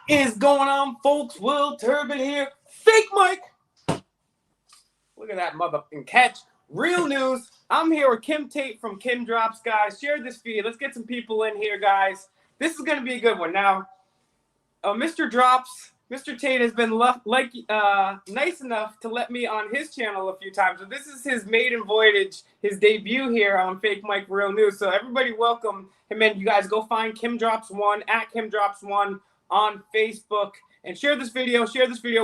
Is going on, folks? Will Turbin here. Fake Mike. Look at that motherfucking catch. Real news. I'm here with Kim Tate from KimDrops, guys. Share this feed. Let's get some people in here, guys. This is going to be a good one. Now, Mr. Drops, Mr. Tate has been nice enough to let me on his channel a few times. So this is his maiden voyage, his debut here on Fake Mike Real News. So everybody welcome him in. You guys go find KimDrops1 at KimDrops1 on Facebook and share this video.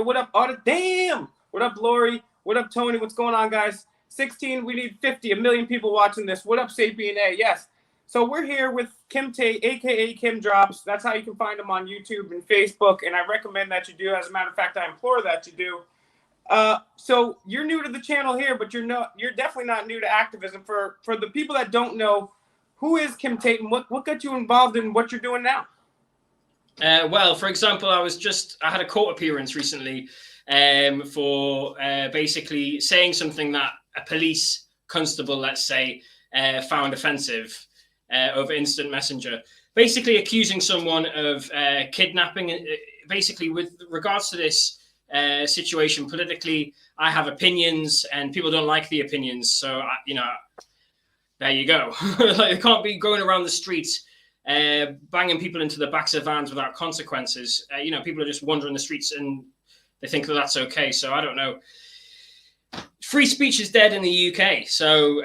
What up, damn? What up, Lori? What up, Tony? What's going on, guys? 16, we need 50, a million people watching this. What up, Sapien A? Yes. So we're here with Kim Tate, aka KimDrops. That's how you can find him on YouTube and Facebook, and I recommend that you do. As a matter of fact, I implore that you do. So you're new to the channel here, but you're definitely not new to activism. For the people that don't know, who is Kim Tate and what got you involved in what you're doing now? Well, for example, I had a court appearance recently for basically saying something that a police constable, let's say, found offensive over instant messenger, basically accusing someone of kidnapping. Basically, with regards to this situation politically, I have opinions and people don't like the opinions. So, there you go. Like, you can't be going around the streets banging people into the backs of vans without consequences. People are just wandering the streets and they think that that's okay. So I don't know. Free speech is dead in the UK. So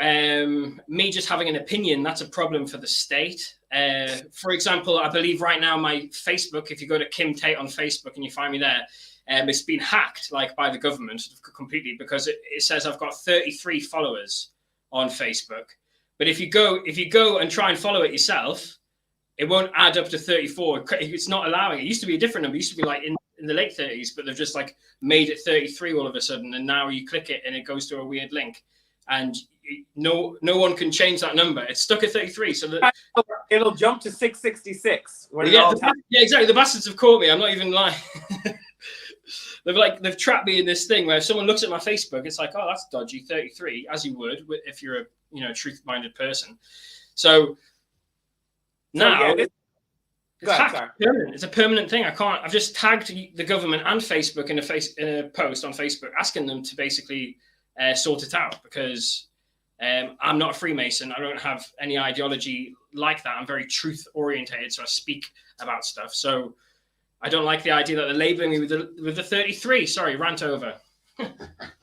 me just having an opinion, that's a problem for the state. For example, I believe right now my Facebook, if you go to Kim Tate on Facebook and you find me there, it's been hacked by the government completely, because it says I've got 33 followers on Facebook. But if you go and try and follow it yourself, it won't add up to 34. It's not allowing it. It used to be a different number. It used to be like in the late 30s, but they've just made it 33 all of a sudden. And now you click it and it goes to a weird link. And no one can change that number. It's stuck at 33. So it'll jump to 666. Yeah, exactly. The bastards have caught me. I'm not even lying. They've trapped me in this thing where if someone looks at my Facebook, it's like, oh, that's dodgy, 33, as you would if you're a truth-minded person. So now it's a permanent thing. I've just tagged the government and Facebook in a post on Facebook asking them to basically sort it out, because I'm not a Freemason. I don't have any ideology like that. I'm very truth-orientated, so I speak about stuff. So I don't like the idea that they're labeling me with the 33. Sorry, rant over.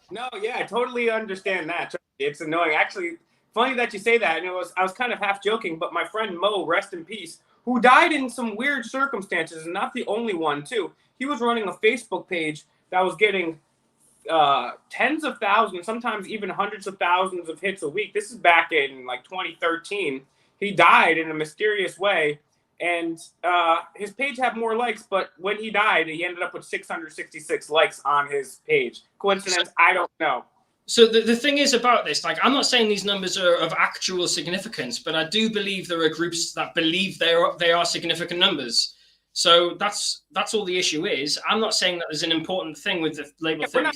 No, yeah, I totally understand that. It's annoying. Actually, funny that you say that. And I was kind of half joking, but my friend Mo, rest in peace, who died in some weird circumstances, and not the only one too. He was running a Facebook page that was getting tens of thousands, sometimes even hundreds of thousands of hits a week. This is back in 2013. He died in a mysterious way. And his page had more likes, but when he died, he ended up with 666 likes on his page. Coincidence? I don't know. So the thing is about this, I'm not saying these numbers are of actual significance, but I do believe there are groups that believe they are significant numbers. So that's all the issue is. I'm not saying that there's an important thing with the label 33.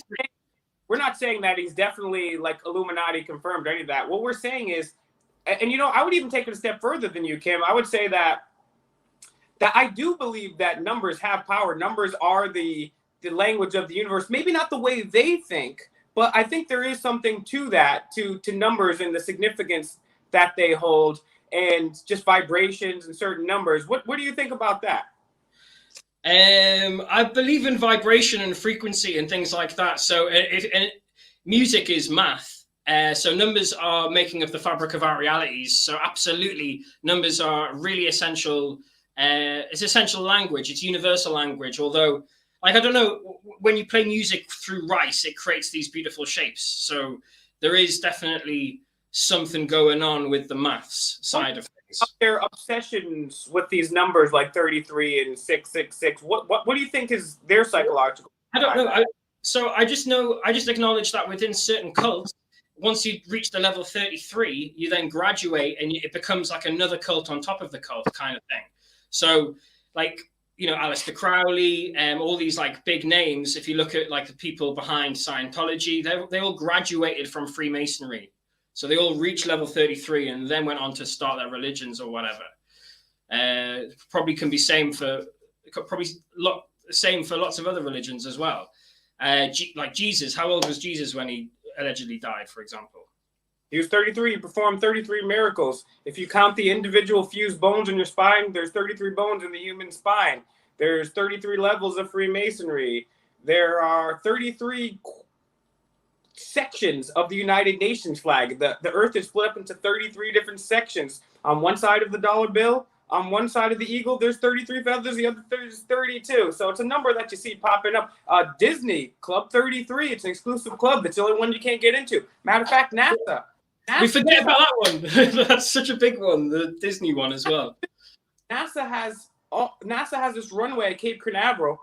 We're not saying that he's definitely Illuminati confirmed or any of that. What we're saying is, and I would even take it a step further than you, Kim. I would say that I do believe that numbers have power. Numbers are the language of the universe. Maybe not the way they think, but I think there is something to that, to numbers and the significance that they hold, and just vibrations and certain numbers. What do you think about that? I believe in vibration and frequency and things like that. So music is math. So numbers are making up the fabric of our realities. So absolutely, numbers are really essential. It's essential language. It's universal language. Although, I don't know, when you play music through rice, it creates these beautiful shapes. So there is definitely something going on with the maths side of things. Their obsessions with these numbers like 33 and 666. What do you think is their psychological? I don't know. I just acknowledge that within certain cults, once you reach the level 33, you then graduate and it becomes like another cult on top of the cult kind of thing. So Aleister Crowley, all these big names, if you look at the people behind Scientology, they all graduated from Freemasonry. So they all reached level 33 and then went on to start their religions or whatever. Probably can be same for, probably the same for lots of other religions as well. Like Jesus, how old was Jesus when he allegedly died, for example? He was 33. He performed 33 miracles. If you count the individual fused bones in your spine, there's 33 bones in the human spine. There's 33 levels of Freemasonry. There are 33 sections of the United Nations flag. The earth is split up into 33 different sections. On one side of the dollar bill, on one side of the eagle, there's 33 feathers. The other there's 32. So it's a number that you see popping up. Disney, Club 33. It's an exclusive club. That's the only one you can't get into. Matter of fact, NASA. We forget about that one. That's such a big one, the Disney one as well. NASA has this runway at Cape Canaveral.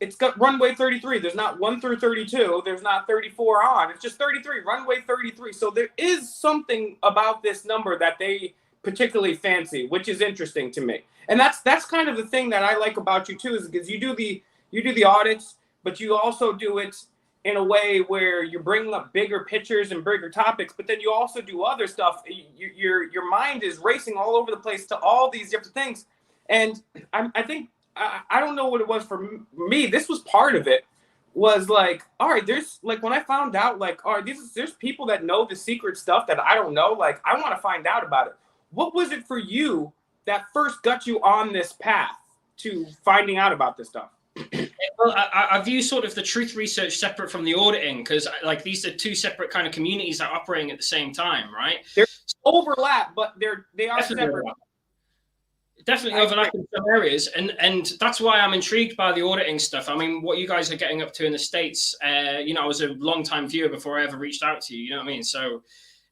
It's got runway 33. There's not 1 through 32. There's not 34 on. It's just 33. Runway 33. So there is something about this number that they particularly fancy, which is interesting to me. And that's kind of the thing that I like about you too, is because you do the audits, but you also do it in a way where you're bringing up bigger pictures and bigger topics, but then you also do other stuff. Your mind is racing all over the place to all these different things. And I think, I don't know what it was for me. This was part of it, was like, all right, there's like, when I found out, like, all right, there's people that know the secret stuff that I don't know. Like, I want to find out about it. What was it for you that first got you on this path to finding out about this stuff? Well, I view sort of the truth research separate from the auditing, because like these are two separate kind of communities that are operating at the same time, right? There's overlap, but they are Definitely separate. Definitely overlap in some areas, and that's why I'm intrigued by the auditing stuff. I mean, what you guys are getting up to in the States, you know, I was a long-time viewer before I ever reached out to you. You know what I mean? So,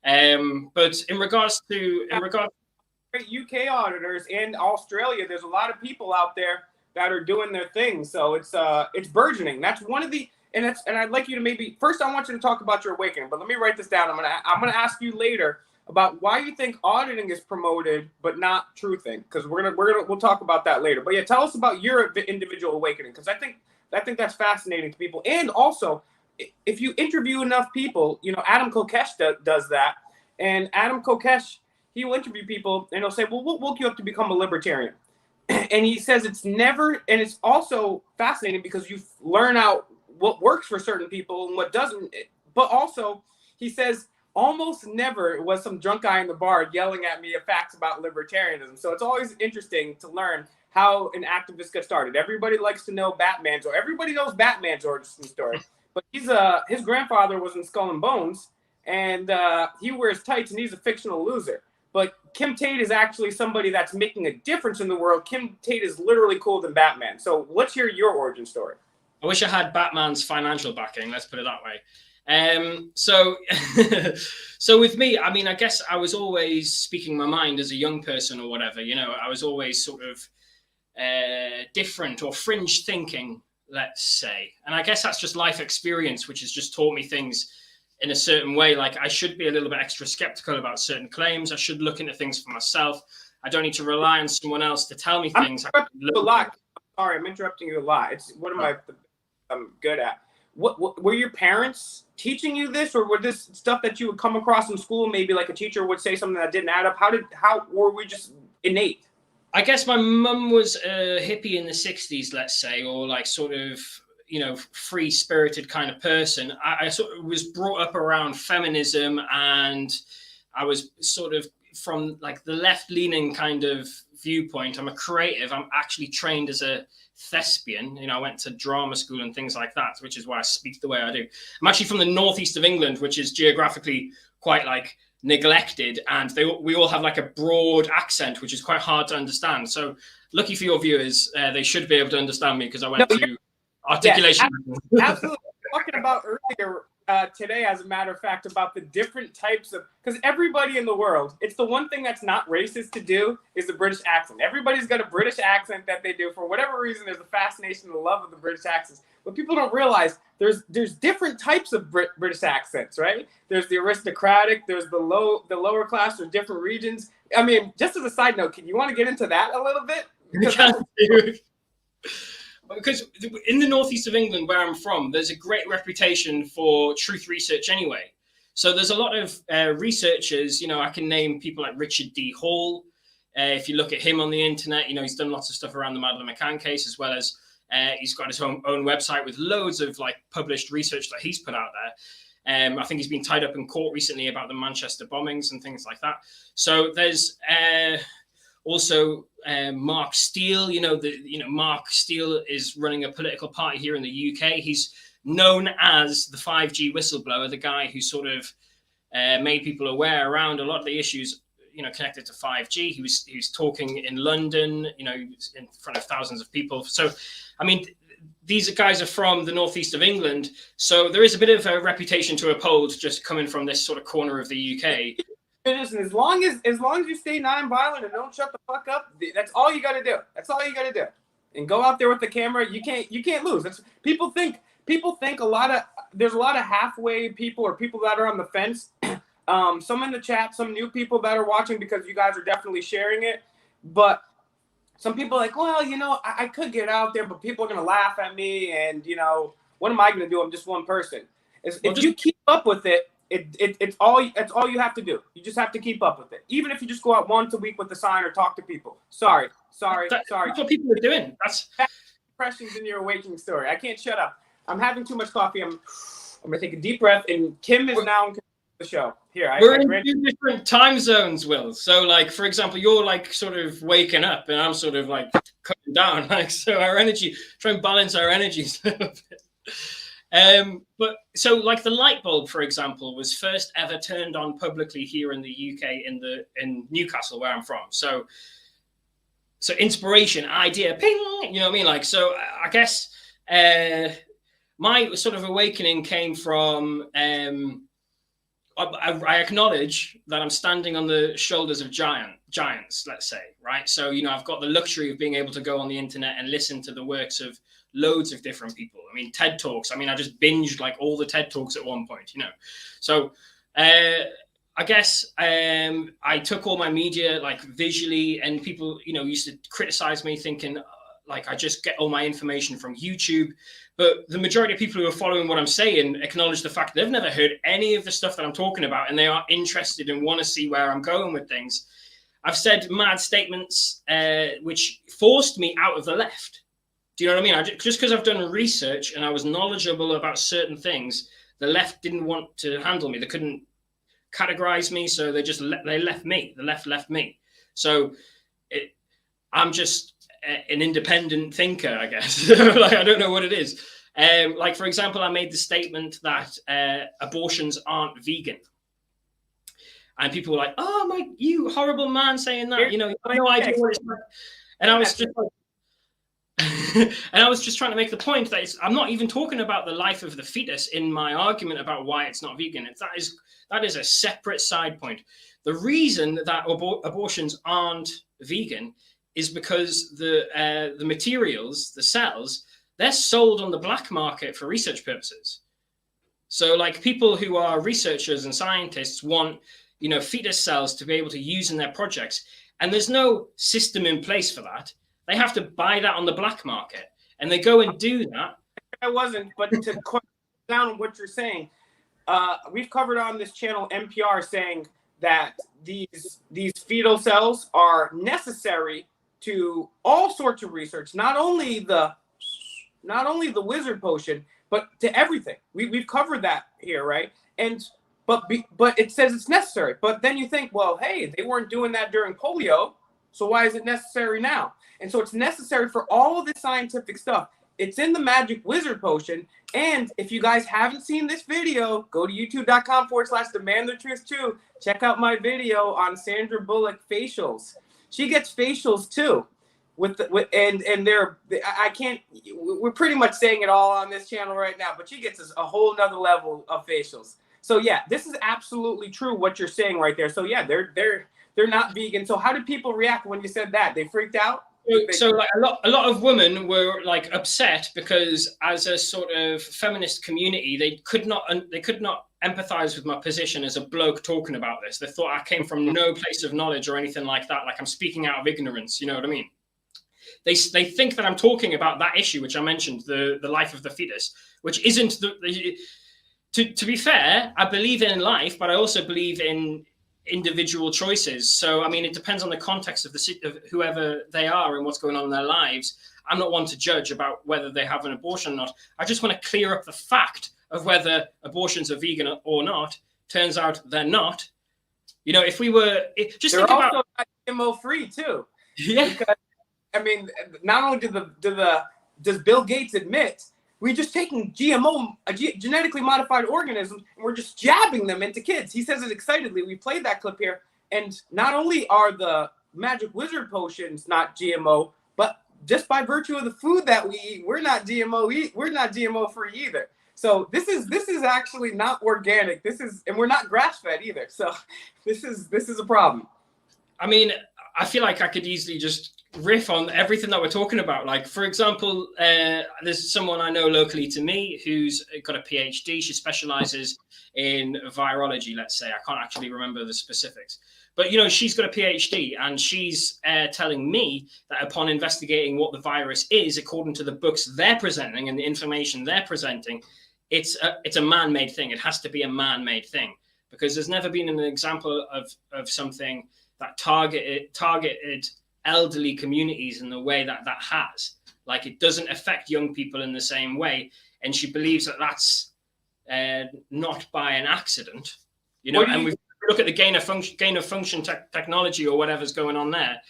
but in regards UK auditors in Australia, there's a lot of people out there that are doing their thing. So it's burgeoning. That's one of the, and I'd like you to maybe first, I want you to talk about your awakening, but let me write this down. I'm gonna ask you later about why you think auditing is promoted but not truthing, because we'll talk about that later. But yeah, tell us about your individual awakening, because I think that's fascinating to people. And also, if you interview enough people, you know, Adam Kokesh does that, and Adam Kokesh, he will interview people and he'll say, well, what woke you up to become a libertarian? And he says it's never, and it's also fascinating because you learn out what works for certain people and what doesn't. But also, he says almost never was some drunk guy in the bar yelling at me facts about libertarianism. So it's always interesting to learn how an activist gets started. Everybody likes to know Batman's, or everybody knows Batman's origin story. But his grandfather was in Skull and Bones, and he wears tights, and he's a fictional loser. But Kim Tate is actually somebody that's making a difference in the world. Kim Tate is literally cooler than Batman. So let's hear your origin story. I wish I had Batman's financial backing. Let's put it that way. So with me, I mean, I guess I was always speaking my mind as a young person or whatever. You know, I was always sort of different or fringe thinking, let's say. And I guess that's just life experience, which has just taught me things in a certain way. Like, I should be a little bit extra skeptical about certain claims. I should look into things for myself. I don't need to rely on someone else to tell me things. Sorry, I'm interrupting you a lot. It's one of I'm good at. What were your parents teaching you this, or were this stuff that you would come across in school? Maybe like a teacher would say something that didn't add up. How were we just innate? I guess my mum was a hippie in the 60s, let's say, or like sort of, you know, free-spirited kind of person. I sort of was brought up around feminism, and I was sort of from like the left-leaning kind of viewpoint. I'm a creative. I'm actually trained as a thespian. You know, I went to drama school and things like that, which is why I speak the way I do. I'm actually from the northeast of England, which is geographically quite like neglected, and we all have like a broad accent, which is quite hard to understand. So lucky for your viewers, they should be able to understand me because I went to articulation. Yes, absolutely. Talking about earlier today, as a matter of fact, about the different types of, because everybody in the world, it's the one thing that's not racist to do is the British accent. Everybody's got a British accent that they do. For whatever reason, there's a fascination and a love of the British accents. But people don't realize there's different types of British accents, right? There's the aristocratic, there's the lower class, there's different regions. I mean, just as a side note, you want to get into that a little bit? Because in the northeast of England, where I'm from, there's a great reputation for truth research anyway. So there's a lot of researchers, you know, I can name people like Richard D. Hall. If you look at him on the internet, you know, he's done lots of stuff around the Madeleine McCann case, as well as He's got his own website with loads of like published research that he's put out there. I think he's been tied up in court recently about the Manchester bombings and things like that. So there's also Mark Steele. Mark Steele is running a political party here in the UK. He's known as the 5G whistleblower, the guy who sort of made people aware around a lot of the issues, connected to 5G. He was talking in London, in front of thousands of people. So, I mean, these guys are from the northeast of England, so there is a bit of a reputation to uphold just coming from this sort of corner of the UK. Listen, as long as you stay non-violent and don't shut the fuck up, that's all you got to do. That's all you got to do. And go out there with the camera. You can't lose. People think there's a lot of halfway people or people that are on the fence. Some in the chat, some new people that are watching because you guys are definitely sharing it. But some people are like, well, I could get out there, but people are going to laugh at me. And, what am I going to do? I'm just one person. If you keep up with it, it's all you have to do. You just have to keep up with it. Even if you just go out once a week with a sign or talk to people. Sorry. That's what people are doing. That's impressions in your awakening story. I can't shut up. I'm having too much coffee. I'm going to take a deep breath. And Kim is now in the show. Here, we're in two different time zones, Will. So, like, for example, you're like sort of waking up, and I'm sort of like cutting down. Like, so our energy, try and balance our energies a little bit. But so, like, the light bulb, for example, was first ever turned on publicly here in the UK in Newcastle, where I'm from. So inspiration, idea, ping. You know what I mean? Like, so I guess my sort of awakening came from. I acknowledge that I'm standing on the shoulders of giants, let's say, right? So, I've got the luxury of being able to go on the internet and listen to the works of loads of different people. I mean, TED Talks. I mean, I just binged like all the TED Talks at one point, So I guess I took all my media like visually, and people, used to criticize me thinking like I just get all my information from YouTube. But the majority of people who are following what I'm saying acknowledge the fact they've never heard any of the stuff that I'm talking about, and they are interested and want to see where I'm going with things. I've said mad statements which forced me out of the left. Do you know what I mean? Just because I've done research and I was knowledgeable about certain things, the left didn't want to handle me. They couldn't categorize me, so they left me. The left left me. So I'm just an independent thinker, I guess. Like, I don't know what it is. Like, for example, I made the statement that abortions aren't vegan. And people were like, oh, you horrible man saying that. No idea what it's like. And I was just like, and I was just trying to make the point that I'm not even talking about the life of the fetus in my argument about why it's not vegan. That is a separate side point. The reason that abortions aren't vegan is because the materials, the cells, they're sold on the black market for research purposes. So, like, people who are researchers and scientists want, fetus cells to be able to use in their projects, and there's no system in place for that. They have to buy that on the black market, and they go and do that. I wasn't, but to cut down on what you're saying, we've covered on this channel NPR saying that these fetal cells are necessary to all sorts of research, not only the wizard potion, but to everything. We've covered that here, right? But it says it's necessary. But then you think, well, hey, they weren't doing that during polio, so why is it necessary now? And so it's necessary for all of this scientific stuff. It's in the magic wizard potion. And if you guys haven't seen this video, go to youtube.com/demandthetruth2. Check out my video on Sandra Bullock facials. She gets facials too, we're pretty much saying it all on this channel right now, but she gets a whole nother level of facials. So yeah, this is absolutely true what you're saying right there. So yeah, they're not vegan. So how did people react when you said that? They freaked out? So like a lot of women were like upset because as a sort of feminist community, they could not empathize with my position as a bloke talking about this. They thought I came from no place of knowledge or anything like that. Like I'm speaking out of ignorance. You know what I mean? They think that I'm talking about that issue, which I mentioned, the life of the fetus, which isn't to be fair, I believe in life, but I also believe in individual choices. So, I mean, it depends on the context of whoever they are and what's going on in their lives. I'm not one to judge about whether they have an abortion or not. I just want to clear up the fact of whether abortions are vegan or not. Turns out they're not. You know, if we were just they're think also about not GMO free too. yeah. Because, I mean, not only does Bill Gates admit we're just taking GMO, genetically modified organisms, and we're just jabbing them into kids. He says it excitedly. We played that clip here. And not only are the magic wizard potions not GMO, but just by virtue of the food that we eat, we're not GMO. We're not GMO free either. So this is actually not organic. And we're not grass fed either. So this is a problem. I mean, I feel like I could easily just riff on everything that we're talking about. Like, for example, there's someone I know locally to me who's got a PhD. She specializes in virology, let's say. I can't actually remember the specifics. But, you know, she's got a PhD, and she's telling me that upon investigating what the virus is, according to the books they're presenting and the information they're presenting, it's a man-made thing. It has to be a man-made thing, because there's never been an example of something that targeted elderly communities in the way that has. Like, it doesn't affect young people in the same way, and she believes that that's not by an accident. You know, and we look at the gain of function technology or whatever's going on there.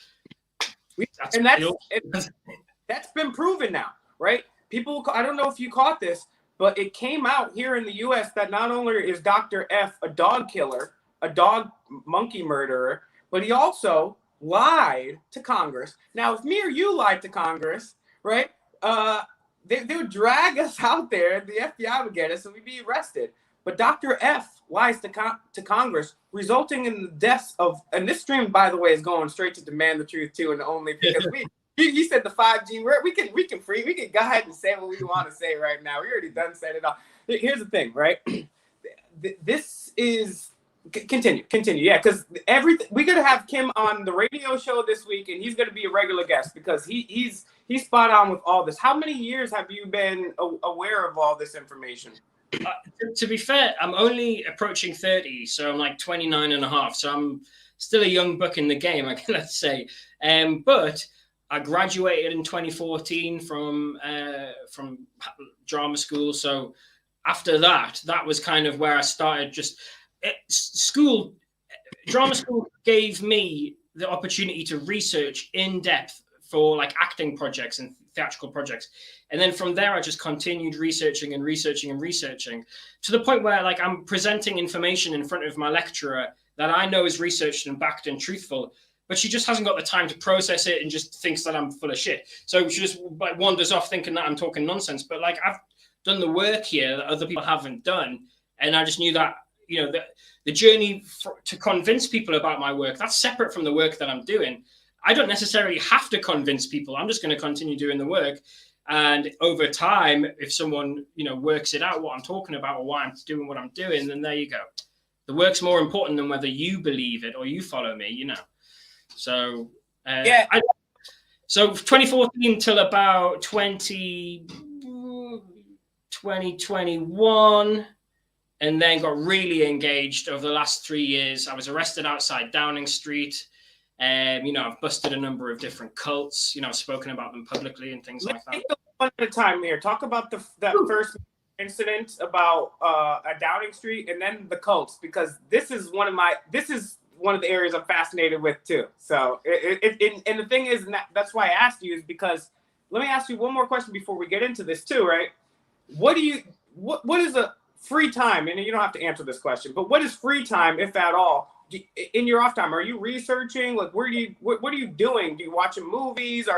That's been proven now, right? People, I don't know if you caught this, but it came out here in the U.S. that not only is Dr. F a dog killer, a dog monkey murderer, but he also lied to Congress. Now, if me or you lied to Congress, right, they would drag us out there. The FBI would get us, and we'd be arrested. But Dr. F lies to Congress, resulting in the deaths of, and this stream, by the way, is going straight to Demand the Truth too, and only because you said the 5G word. We can go ahead and say what we want to say right now. We already done said it all. Here's the thing, right? This is continue. Yeah, because we're gonna have Kim on the radio show this week, and he's gonna be a regular guest because he's spot on with all this. How many years have you been aware of all this information? To be fair, I'm only approaching 30, so I'm like 29 and a half. So I'm still a young buck in the game, let's say. But I graduated in 2014 from drama school. So after that was kind of where I started. Drama school gave me the opportunity to research in depth for like acting projects and theatrical projects. And then from there, I just continued researching to the point where like I'm presenting information in front of my lecturer that I know is researched and backed and truthful, but she just hasn't got the time to process it and just thinks that I'm full of shit. So she just like wanders off thinking that I'm talking nonsense. But like I've done the work here that other people haven't done. And I just knew that, you know, the journey to convince people about my work, that's separate from the work that I'm doing. I don't necessarily have to convince people. I'm just going to continue doing the work. And over time, if someone, you know, works it out what I'm talking about or why I'm doing what I'm doing, then there you go. The work's more important than whether you believe it or you follow me, you know. So, yeah. So 2014 till about 2021, and then got really engaged over the last 3 years. I was arrested outside Downing Street. You know, I've busted a number of different cults. You know, I've spoken about them publicly and things like that. Take one at a time here. Talk about that first incident about Downing Street, and then the cults, because this is one of the areas I'm fascinated with too. So, and the thing is, that's why I asked you, is because let me ask you one more question before we get into this too, right? What is a free time? And you don't have to answer this question, but what is free time, if at all? In your off time, are you researching? Like, what are you doing? Do you watching movies?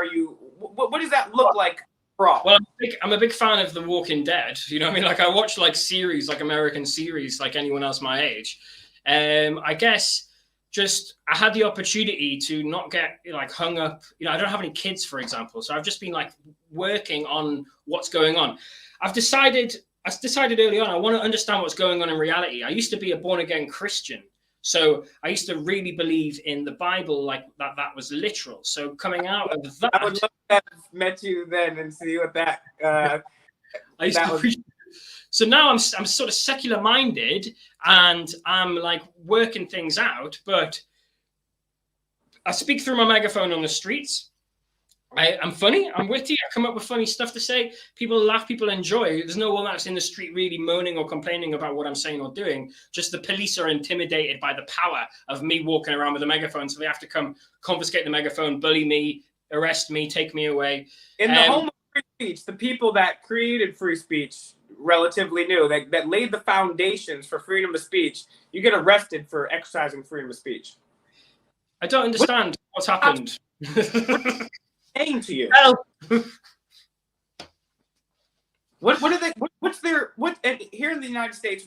What does that look like for all? Well, I'm a big fan of The Walking Dead. You know what I mean? Like, I watch like series, like American series, like anyone else my age. I guess just I had the opportunity to not get like hung up. You know, I don't have any kids, for example, so I've just been like working on what's going on. I decided early on I want to understand what's going on in reality. I used to be a born again Christian. So I used to really believe in the Bible, like that was literal. So coming out of that, I would love to have met you then and see what that. So now I'm sort of secular minded, and I'm like working things out. But I speak through my megaphone on the streets. I'm funny. I'm witty. I come up with funny stuff to say. People laugh. People enjoy. There's no one that's in the street really moaning or complaining about what I'm saying or doing. Just the police are intimidated by the power of me walking around with a megaphone. So they have to come confiscate the megaphone, bully me, arrest me, take me away. In the home of free speech, the people that created free speech, relatively new, that laid the foundations for freedom of speech, you get arrested for exercising freedom of speech. I don't understand what's happened. Saying to you, Help. what are they? What's their what? And here in the United States,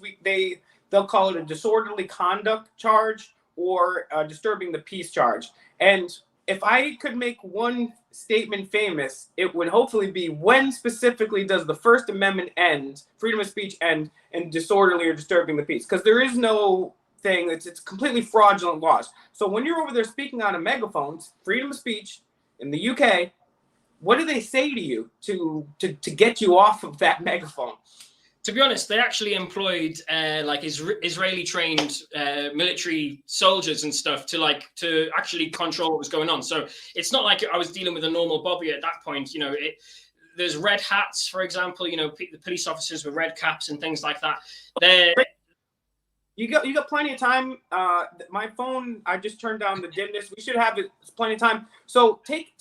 they'll call it a disorderly conduct charge or disturbing the peace charge. And if I could make one statement famous, it would hopefully be, when specifically does the First Amendment end, freedom of speech end, and disorderly or disturbing the peace? Because there is no thing. It's completely fraudulent laws. So when you're over there speaking on a megaphone, freedom of speech in the UK, what do they say to you to get you off of that megaphone? To be honest, they actually employed like Israeli trained military soldiers and stuff to actually control what was going on. So it's not like I was dealing with a normal bobby at that point. You know, there's red hats, for example. You know, the police officers with red caps and things like that. You got plenty of time. My phone, I just turned down the dimness. We should have plenty of time. So take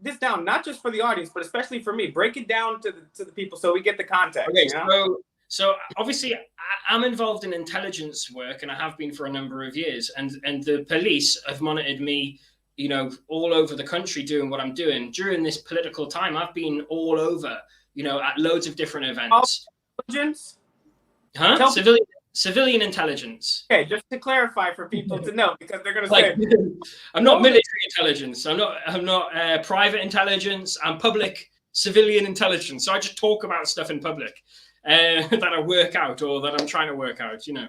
this down, not just for the audience, but especially for me. Break it down to the people so we get the context. Okay, you know? So obviously I'm involved in intelligence work, and I have been for a number of years. And the police have monitored me, you know, all over the country doing what I'm doing. During this political time, I've been all over, you know, at loads of different events. Intelligence? Huh? Civilian intelligence. Okay, just to clarify for people to know, because they're going to say, I'm not military intelligence. I'm not private intelligence. I'm public civilian intelligence. So I just talk about stuff in public that I work out or that I'm trying to work out. You know,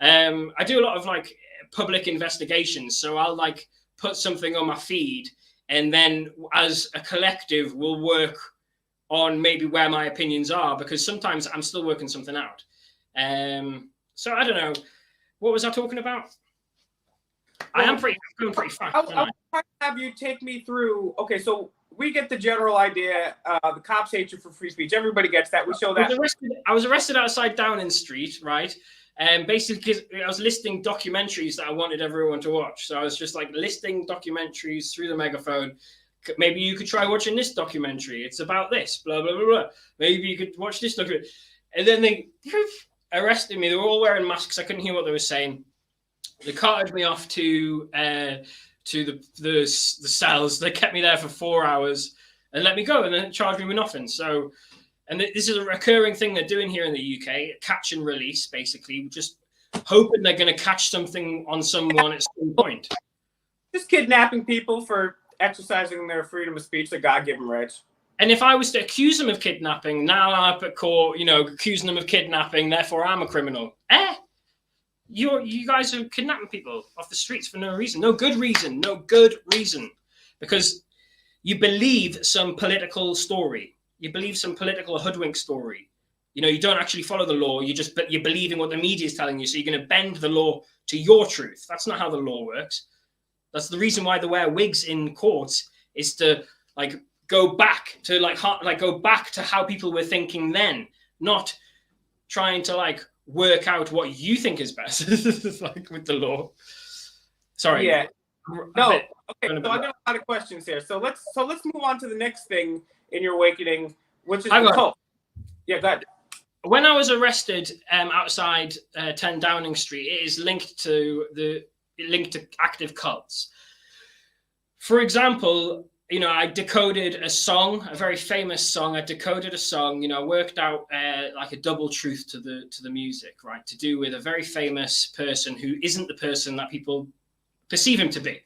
I do a lot of like public investigations. So I'll like put something on my feed, and then as a collective, we'll work on maybe where my opinions are, because sometimes I'm still working something out. So I don't know. What was I talking about? Well, I'm going pretty fast. I'll have you take me through. Okay, so we get the general idea. The cops hate you for free speech. Everybody gets that. We show that. I was arrested outside Downing Street, right? And basically, because I was listing documentaries that I wanted everyone to watch. So I was just like listing documentaries through the megaphone. Maybe you could try watching this documentary. It's about this, blah, blah, blah, blah. Maybe you could watch this documentary. And then they arrested me. They were all wearing masks. I couldn't hear what they were saying. They carted me off to the cells. They kept me there for 4 hours and let me go, and then charged me with nothing. So, and this is a recurring thing they're doing here in the UK, catch and release, basically, just hoping they're going to catch something on someone at some point. Just kidnapping people for exercising their freedom of speech, their God-given rights. And if I was to accuse them of kidnapping, now I'm up at court, you know, accusing them of kidnapping, therefore I'm a criminal. You guys are kidnapping people off the streets for no reason. No good reason. Because you believe some political story. You believe some political hoodwink story. You know, you don't actually follow the law. You're believing what the media is telling you. So you're going to bend the law to your truth. That's not how the law works. That's the reason why they wear wigs in courts, is to like go back to how people were thinking then, not trying to like work out what you think is best, like with the law. Sorry. Yeah. No. Okay. So I got a lot of questions here. So let's move on to the next thing in your awakening, which is the cult. Yeah, go ahead. When I was arrested outside 10 Downing Street, it is linked to active cults. For example, you know, I decoded a song, a very famous song. I decoded a song. You know, I worked out like a double truth to the music, right? To do with a very famous person who isn't the person that people perceive him to be.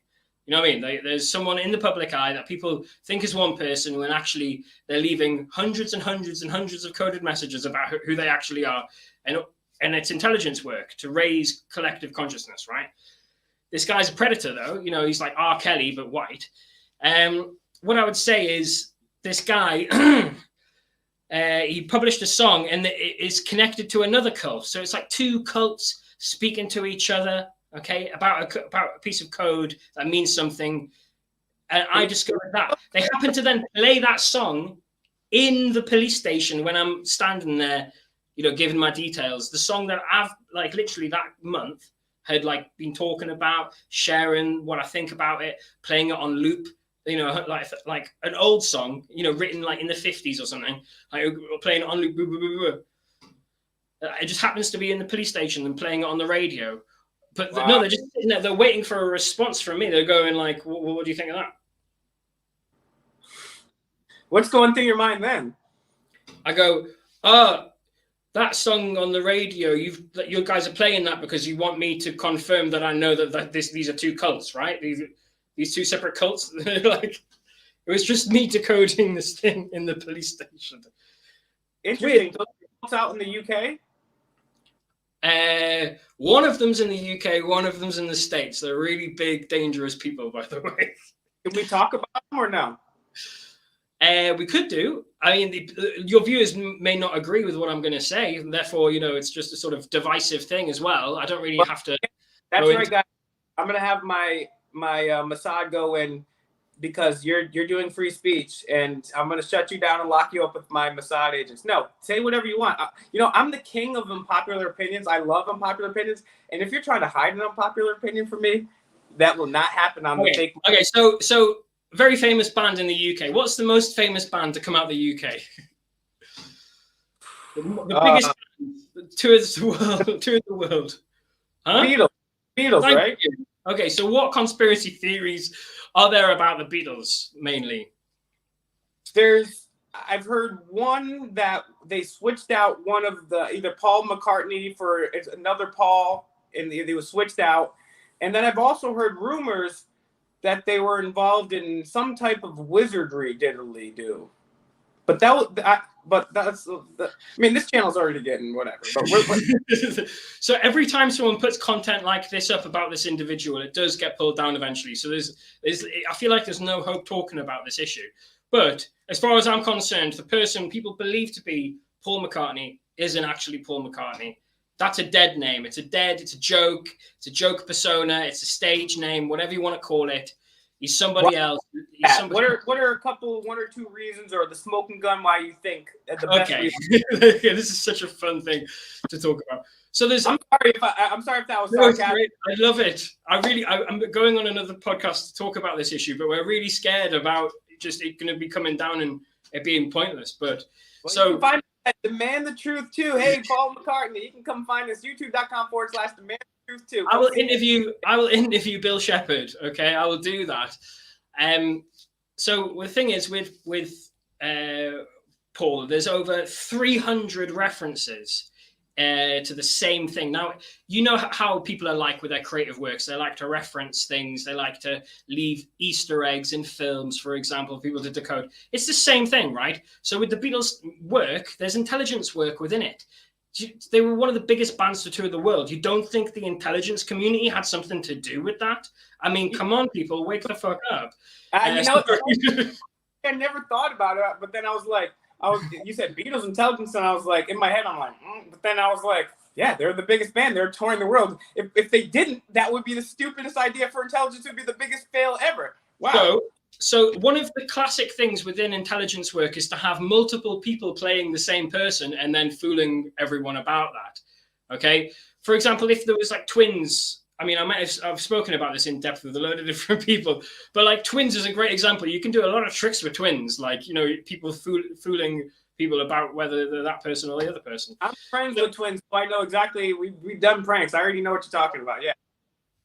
You know what I mean? There's someone in the public eye that people think is one person, when actually they're leaving hundreds and hundreds and hundreds of coded messages about who they actually are. And it's intelligence work to raise collective consciousness, right? This guy's a predator, though. You know, he's like R. Kelly, but white. What I would say is this guy, he published a song, and it is connected to another cult. So it's like two cults speaking to each other, okay, about a piece of code that means something. And I discovered that. They happened to then play that song in the police station when I'm standing there, you know, giving my details. The song that I've like literally that month had like been talking about, sharing what I think about it, playing it on loop, you know, like an old song, you know, written like in the 50s or something, like playing it on loop. It just happens to be in the police station and playing it on the radio. But wow. No, they're just sitting there, they're waiting for a response from me. They're going like, what do you think of that? What's going through your mind then? I go, oh, that song on the radio, you guys are playing that because you want me to confirm that I know that these are two cults, right? These two separate cults. Like, it was just me decoding this thing in the police station. Interesting. Those cults out in the UK? One of them's in the UK, one of them's in the States. They're really big, dangerous people, by the way. Can we talk about them or no? We could do. I mean, your viewers may not agree with what I'm going to say, and therefore, you know, it's just a sort of divisive thing as well. I don't really have to. That's right, guys. I'm going to have my Mossad go in because you're doing free speech, and I'm going to shut you down and lock you up with my Mossad agents. No, say whatever you want. You know, I'm the king of unpopular opinions. I love unpopular opinions, and if you're trying to hide an unpopular opinion from me, that will not happen on the fake. Okay, so. Very famous band in the UK. What's the most famous band to come out of the UK? The biggest band, two of the world. Huh? Beatles, right? Okay, so what conspiracy theories are there about the Beatles mainly? I've heard one that they switched out one of the either Paul McCartney for another Paul, and they was switched out. And then I've also heard rumors that they were involved in some type of wizardry diddly-do. But that's I mean, this channel's already getting whatever. But so every time someone puts content like this up about this individual, it does get pulled down eventually. So I feel like there's no hope talking about this issue. But as far as I'm concerned, the person people believe to be Paul McCartney isn't actually Paul McCartney. That's a dead name. It's a joke. It's a joke persona. It's a stage name, whatever you want to call it. He's somebody else. What are one or two reasons, or the smoking gun, why you think the best reason? Okay, this is such a fun thing to talk about. So there's. I'm sorry if that was sarcastic. I love it. I'm going on another podcast to talk about this issue, but we're really scared about just it going to be coming down and it being pointless. But you can find Demand the Truth too. Hey, Paul McCartney, you can come find us, youtube.com/Demand the Truth too. I will interview Bill Shepherd. Okay, I will do that. So the thing is with Paul, there's over 300 references to the same thing. Now, you know how people are like with their creative works. They like to reference things. They like to leave Easter eggs in films, for example, for people to decode. It's the same thing, right? So with the Beatles' work, there's intelligence work within it. They were one of the biggest bands to tour the world. You don't think the intelligence community had something to do with that? I mean, come on, people, wake the fuck up. I never thought about it, but then I was like, you said Beatles intelligence, and I was like, in my head, I'm like, but then I was like, yeah, they're the biggest band. They're touring the world. If they didn't, that would be the stupidest idea for intelligence. It would be the biggest fail ever. Wow. So one of the classic things within intelligence work is to have multiple people playing the same person and then fooling everyone about that. Okay. For example, if there was like twins, I mean, I've spoken about this in depth with a load of different people, but like twins is a great example. You can do a lot of tricks with twins, like, you know, people fooling people about whether they're that person or the other person. I'm friends with twins, so I know exactly. We've done pranks. I already know what you're talking about. Yeah.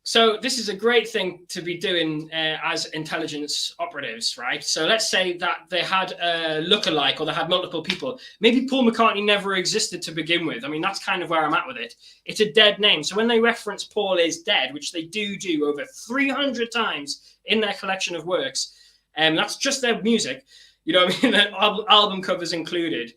So this is a great thing to be doing as intelligence operatives, right? So let's say that they had a lookalike or they had multiple people. Maybe Paul McCartney never existed to begin with. I mean, that's kind of where I'm at with it. It's a dead name. So when they reference Paul is dead, which they do over 300 times in their collection of works, and that's just their music, you know what I mean? Album covers included.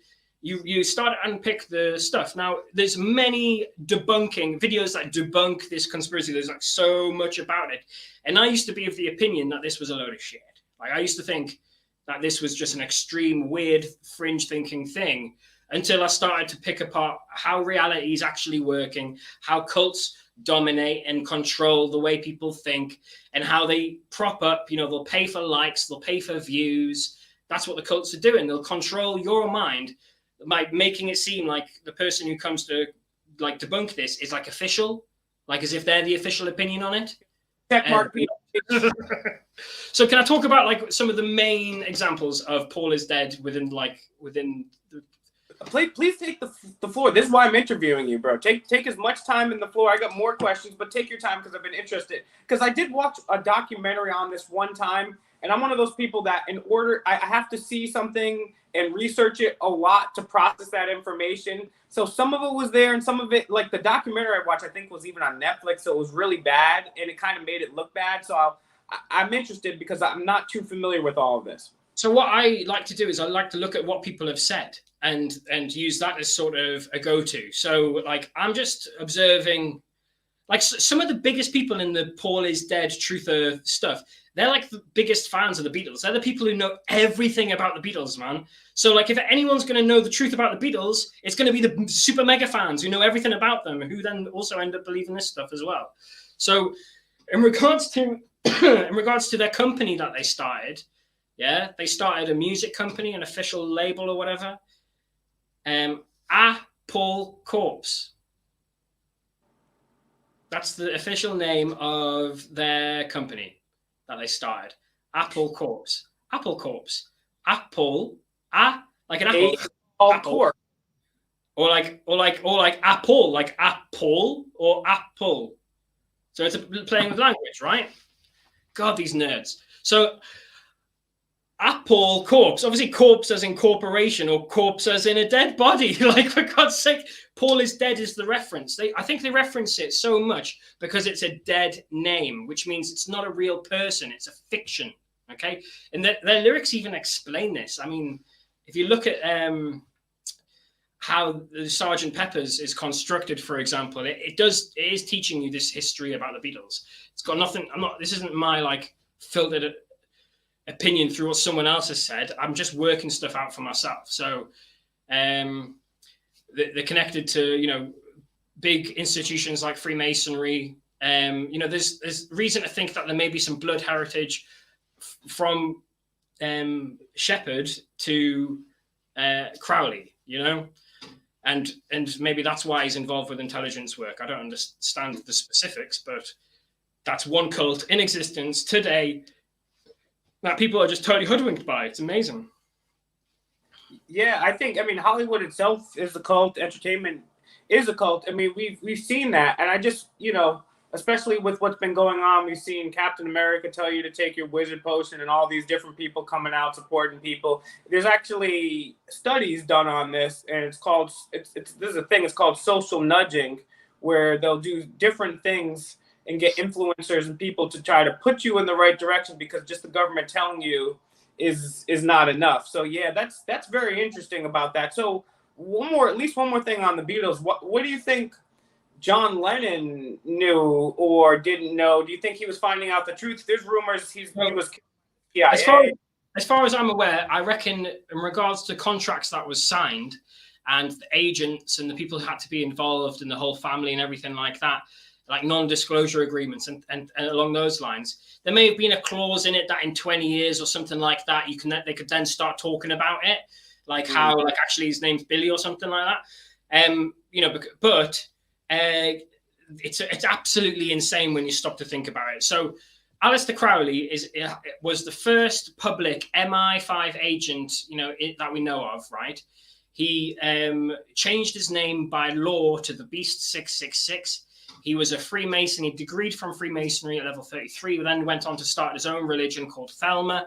You start to unpick the stuff. Now, there's many debunking videos that debunk this conspiracy. There's like so much about it. And I used to be of the opinion that this was a load of shit. Like, I used to think that this was just an extreme, weird, fringe thinking thing until I started to pick apart how reality is actually working, how cults dominate and control the way people think and how they prop up, they'll pay for likes, they'll pay for views. That's what the cults are doing. They'll control your mind by making it seem like the person who comes to like debunk this is like official, like as if they're the official opinion on it. Check mark. So can I talk about like some of the main examples of Paul is dead within the... Please take the floor. This is why I'm interviewing you, bro. Take as much time in the floor. I got more questions, but take your time because I've been interested. Because I did watch a documentary on this one time, and I'm one of those people that I have to see something and research it a lot to process that information. So some of it was there, and some of it, like the documentary I watched, I think was even on Netflix, so it was really bad, and it kind of made it look bad. So I'm interested because I'm not too familiar with all of this. So what I like to do is I like to look at what people have said and use that as sort of a go-to. So like I'm just observing like some of the biggest people in the Paul is dead truther stuff. They're like the biggest fans of the Beatles. They're the people who know everything about the Beatles, man. So like if anyone's going to know the truth about the Beatles, it's going to be the super mega fans who know everything about them, who then also end up believing this stuff as well. So in regards to their company that they started, they started a music company, an official label or whatever. Paul Corpse. That's the official name of their company that they started. Apple Corpse. Apple Corpse. Apple. Like an apple. Apple. Or like Apple, like Apple or Apple. So it's playing with language, right? God, these nerds. So Apple Corpse, obviously corpse as in corporation or corpse as in a dead body. Like, for God's sake, Paul is dead is the reference. I think they reference it so much because it's a dead name, which means it's not a real person. It's a fiction, okay? And their lyrics even explain this. I mean, if you look at how the Sgt. Pepper's is constructed, for example, it is teaching you this history about the Beatles. It's got nothing, this isn't my like filtered opinion through what someone else has said. I'm just working stuff out for myself. So they're connected to, big institutions like Freemasonry. There's reason to think that there may be some blood heritage from Shepherd to Crowley, and maybe that's why he's involved with intelligence work. I don't understand the specifics, but that's one cult in existence today that people are just totally hoodwinked by. It's amazing. Yeah, I mean, Hollywood itself is a cult. Entertainment is a cult. I mean, we've seen that, and I just, especially with what's been going on, we've seen Captain America tell you to take your wizard potion, and all these different people coming out supporting people. There's actually studies done on this, and this is a thing. It's called social nudging, where they'll do different things and get influencers and people to try to put you in the right direction because just the government telling you is not enough. So yeah, that's very interesting about that. So at least one more thing on the Beatles. What do you think John Lennon knew or didn't know? Do you think he was finding out the truth? There's rumors he was CIA. As far as I'm aware, I reckon in regards to contracts that was signed and the agents and the people who had to be involved and the whole family and everything like that, like non-disclosure agreements and along those lines, there may have been a clause in it that in 20 years or something like that, they could then start talking about it, like how like actually his name's Billy or something like that. But it's absolutely insane when you stop to think about it. So Aleister Crowley was the first public MI5 agent, that we know of, right? He changed his name by law to the Beast 666. He was a Freemason. He degreed from Freemasonry at level 33, then went on to start his own religion called Thelma.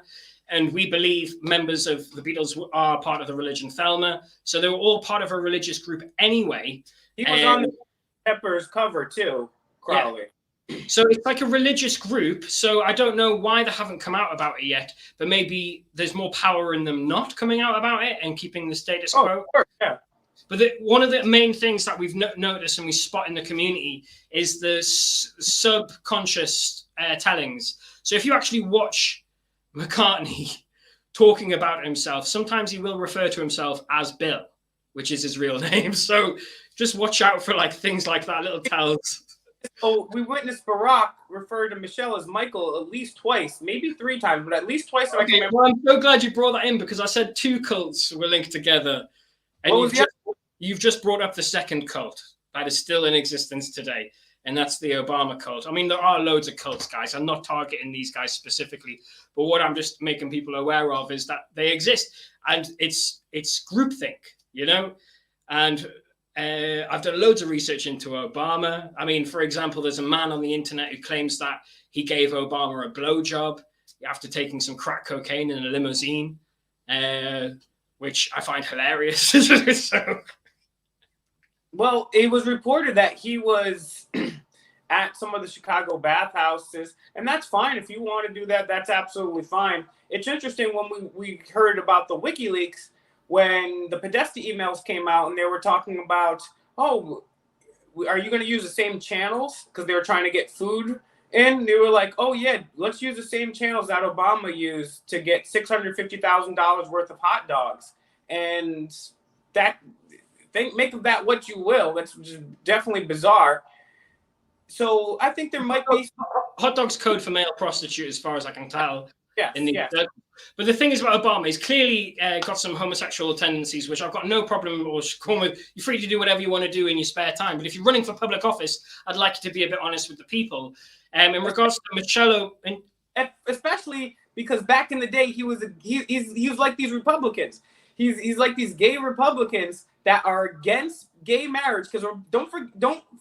And we believe members of the Beatles are part of the religion Thelma. So they were all part of a religious group anyway. He was on the Pepper's cover too, Crowley. Yeah. So it's like a religious group. So I don't know why they haven't come out about it yet, but maybe there's more power in them not coming out about it and keeping the status quo. Of course, yeah. But one of the main things that we've noticed and we spot in the community is the subconscious tellings. So if you actually watch McCartney talking about himself, sometimes he will refer to himself as Bill, which is his real name. So just watch out for like things like that, little tells. So we witnessed Barack refer to Michelle as Michael at least twice, maybe 3 times, but at least twice. I can Okay, remember. well, I'm so glad you brought that in because I said 2 cults were linked together, and What was the you've just brought up the second cult that is still in existence today, and that's the Obama cult. I mean, there are loads of cults, guys. I'm not targeting these guys specifically, but what I'm just making people aware of is that they exist, and it's groupthink, you know. And I've done loads of research into Obama. I mean, for example, there's a man on the internet who claims that he gave Obama a blowjob after taking some crack cocaine in a limousine, which I find hilarious. So, well, it was reported that he was at some of the Chicago bathhouses, and that's fine. If you want to do that, that's absolutely fine. It's interesting when we heard about the WikiLeaks, when the Podesta emails came out and they were talking about, oh, are you going to use the same channels? Because they were trying to get food in. They were like, oh, yeah, let's use the same channels that Obama used to get $650,000 worth of hot dogs. And that, make of that what you will. That's just definitely bizarre. So I think there might be hot dogs code for male prostitute, as far as I can tell. Yeah. But the thing is about Obama, he's clearly got some homosexual tendencies, which I've got no problem or with. You're free to do whatever you want to do in your spare time. But if you're running for public office, I'd like you to be a bit honest with the people. In regards to Michelle, especially because back in the day, he was like these Republicans. He's like these gay Republicans that are against gay marriage. Because don't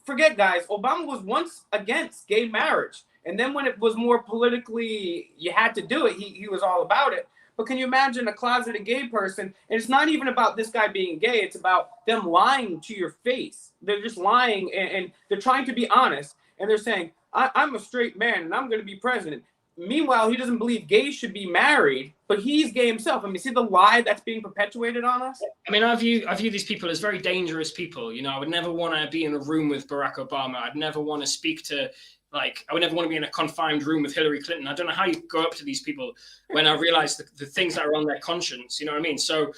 forget, guys, Obama was once against gay marriage. And then when it was more politically, you had to do it, he was all about it. But can you imagine a closeted gay person? And it's not even about this guy being gay. It's about them lying to your face. They're just lying, and they're trying to be honest. And they're saying, I'm a straight man, and I'm going to be president. Meanwhile, he doesn't believe gays should be married, but he's gay himself. I mean, see the lie that's being perpetuated on us? I mean, I view these people as very dangerous people. You know, I would never want to be in a room with Barack Obama. I'd never want to speak to... I would never want to be in a confined room with Hillary Clinton. I don't know how you go up to these people when I realize the things that are on their conscience. You know what I mean? So,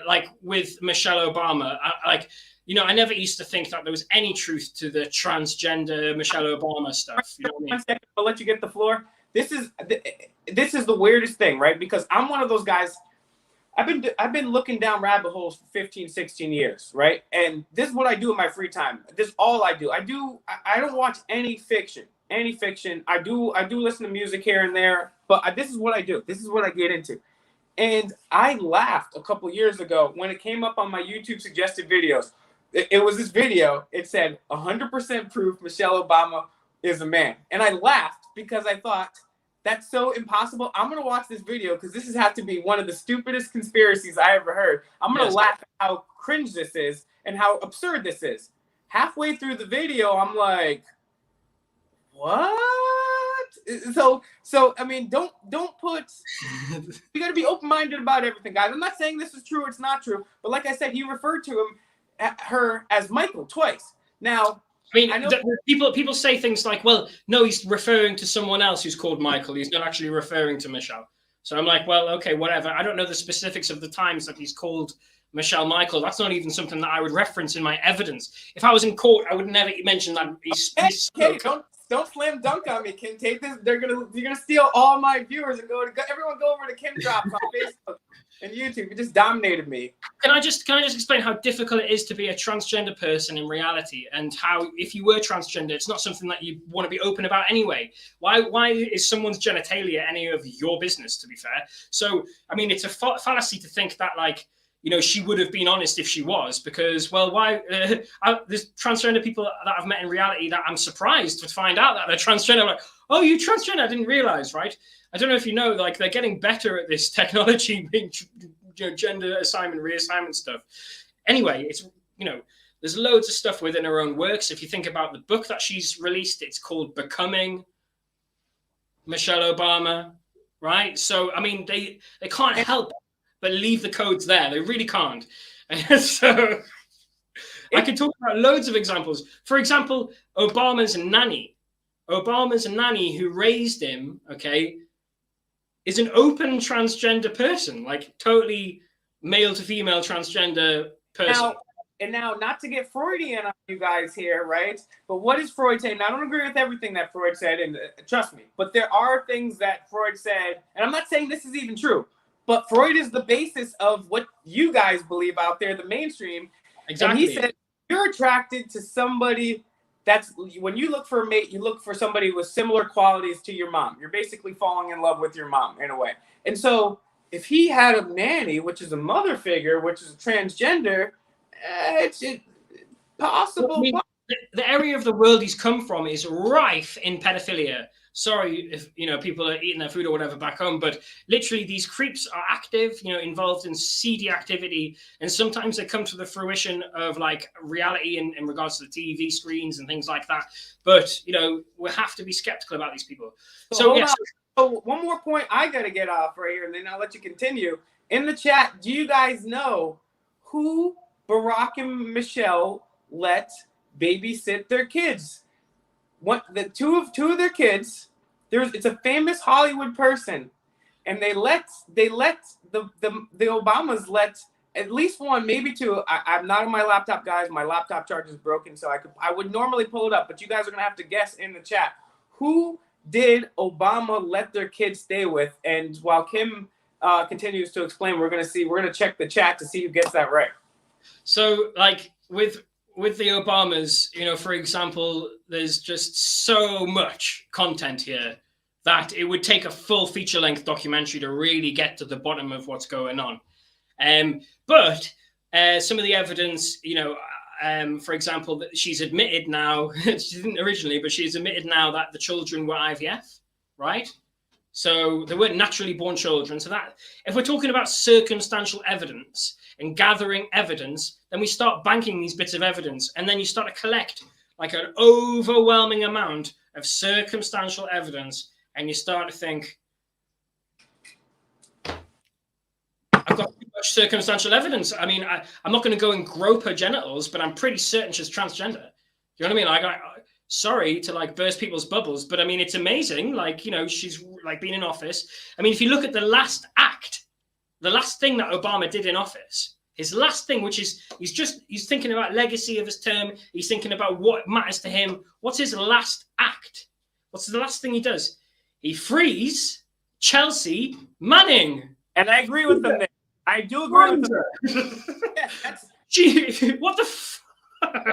like with Michelle Obama, I never used to think that there was any truth to the transgender Michelle Obama stuff. You know what I mean? 1 second, I'll let you get the floor. This is the weirdest thing, right? Because I'm one of those guys. I've been looking down rabbit holes for 15, 16 years, right? And this is what I do in my free time. This is all I do. I don't watch any fiction. I do listen to music here and there, but this is what I do. This is what I get into. And I laughed a couple years ago when it came up on my YouTube suggested videos. It was this video. It said 100% proof Michelle Obama is a man. And I laughed because I thought, that's so impossible. I'm going to watch this video because this has to be one of the stupidest conspiracies I ever heard. I'm going to laugh at how cringe this is and how absurd this is. Halfway through the video, I'm like, what? So I mean, don't put, you got to be open-minded about everything, guys. I'm not saying this is true or it's not true, but like I said, he referred to her as Michael twice. Now, I mean, people say things like, well, no, he's referring to someone else who's called Michael. He's not actually referring to Michelle. So I'm like, well, okay, whatever. I don't know the specifics of the times that he's called Michelle Michael. That's not even something that I would reference in my evidence. If I was in court, I would never mention that he's don't slam dunk on me, Kim. Take this. You're gonna steal all my viewers and everyone go over to KimDrops on Facebook and YouTube. You just dominated me. Can I just explain how difficult it is to be a transgender person in reality, and how if you were transgender, it's not something that you want to be open about anyway. Why is someone's genitalia any of your business? To be fair, so I mean, it's a fallacy to think that she would have been honest if she was, because, well, why? There's transgender people that I've met in reality that I'm surprised to find out that they're transgender. I'm like, oh, you transgender? I didn't realize, right? I don't know if you know, they're getting better at this technology, gender assignment, reassignment stuff. Anyway, it's, there's loads of stuff within her own works. If you think about the book that she's released, it's called Becoming Michelle Obama, right? So, I mean, they can't help but leave the codes there. They really can't. So I could talk about loads of examples. For example, Obama's nanny who raised him, okay, is an open transgender person, like totally male to female transgender person. And now, not to get Freudian on you guys here, right? But what is Freud saying? I don't agree with everything that Freud said, and trust me, but there are things that Freud said, and I'm not saying this is even true, but Freud is the basis of what you guys believe out there, the mainstream. Exactly. And he said, you're attracted to somebody that's, when you look for a mate, you look for somebody with similar qualities to your mom. You're basically falling in love with your mom in a way. And so if he had a nanny, which is a mother figure, which is a transgender, it's possible. I mean, the area of the world he's come from is rife in pedophilia. Sorry if people are eating their food or whatever back home, but literally these creeps are active, involved in seedy activity, and sometimes they come to the fruition of like reality in regards to the TV screens and things like that. But we have to be skeptical about these people. So yes. So one more point I gotta get off right here, and then I'll let you continue. In the chat, do you guys know who Barack and Michelle let babysit their kids? The two of their kids. It's a famous Hollywood person, and they let the Obamas let at least one, maybe two. I'm not on my laptop, guys. My laptop charge is broken, so I would normally pull it up, but you guys are gonna have to guess in the chat who did Obama let their kids stay with. And while Kim continues to explain, we're gonna check the chat to see who gets that right. So like with the Obamas, for example, there's just so much content here that it would take a full feature-length documentary to really get to the bottom of what's going on. But some of the evidence, for example, that she's admitted now, she didn't originally, but she's admitted now that the children were IVF, right? So they weren't naturally born children. So that, if we're talking about circumstantial evidence and gathering evidence, then we start banking these bits of evidence, and then you start to collect like an overwhelming amount of circumstantial evidence, and you start to think, I've got too much circumstantial evidence. I mean, I'm not going to go and grope her genitals, but I'm pretty certain she's transgender. You know what I mean? Like, sorry to like burst people's bubbles, but I mean, it's amazing. Like, she's like been in office. I mean, if you look at the last act, the last thing that Obama did in office, his last thing, which is he's thinking about legacy of his term. He's thinking about what matters to him. What's his last act? What's the last thing he does? He frees Chelsea Manning. And I agree with them there. I do agree with them. Gee, what the fuck?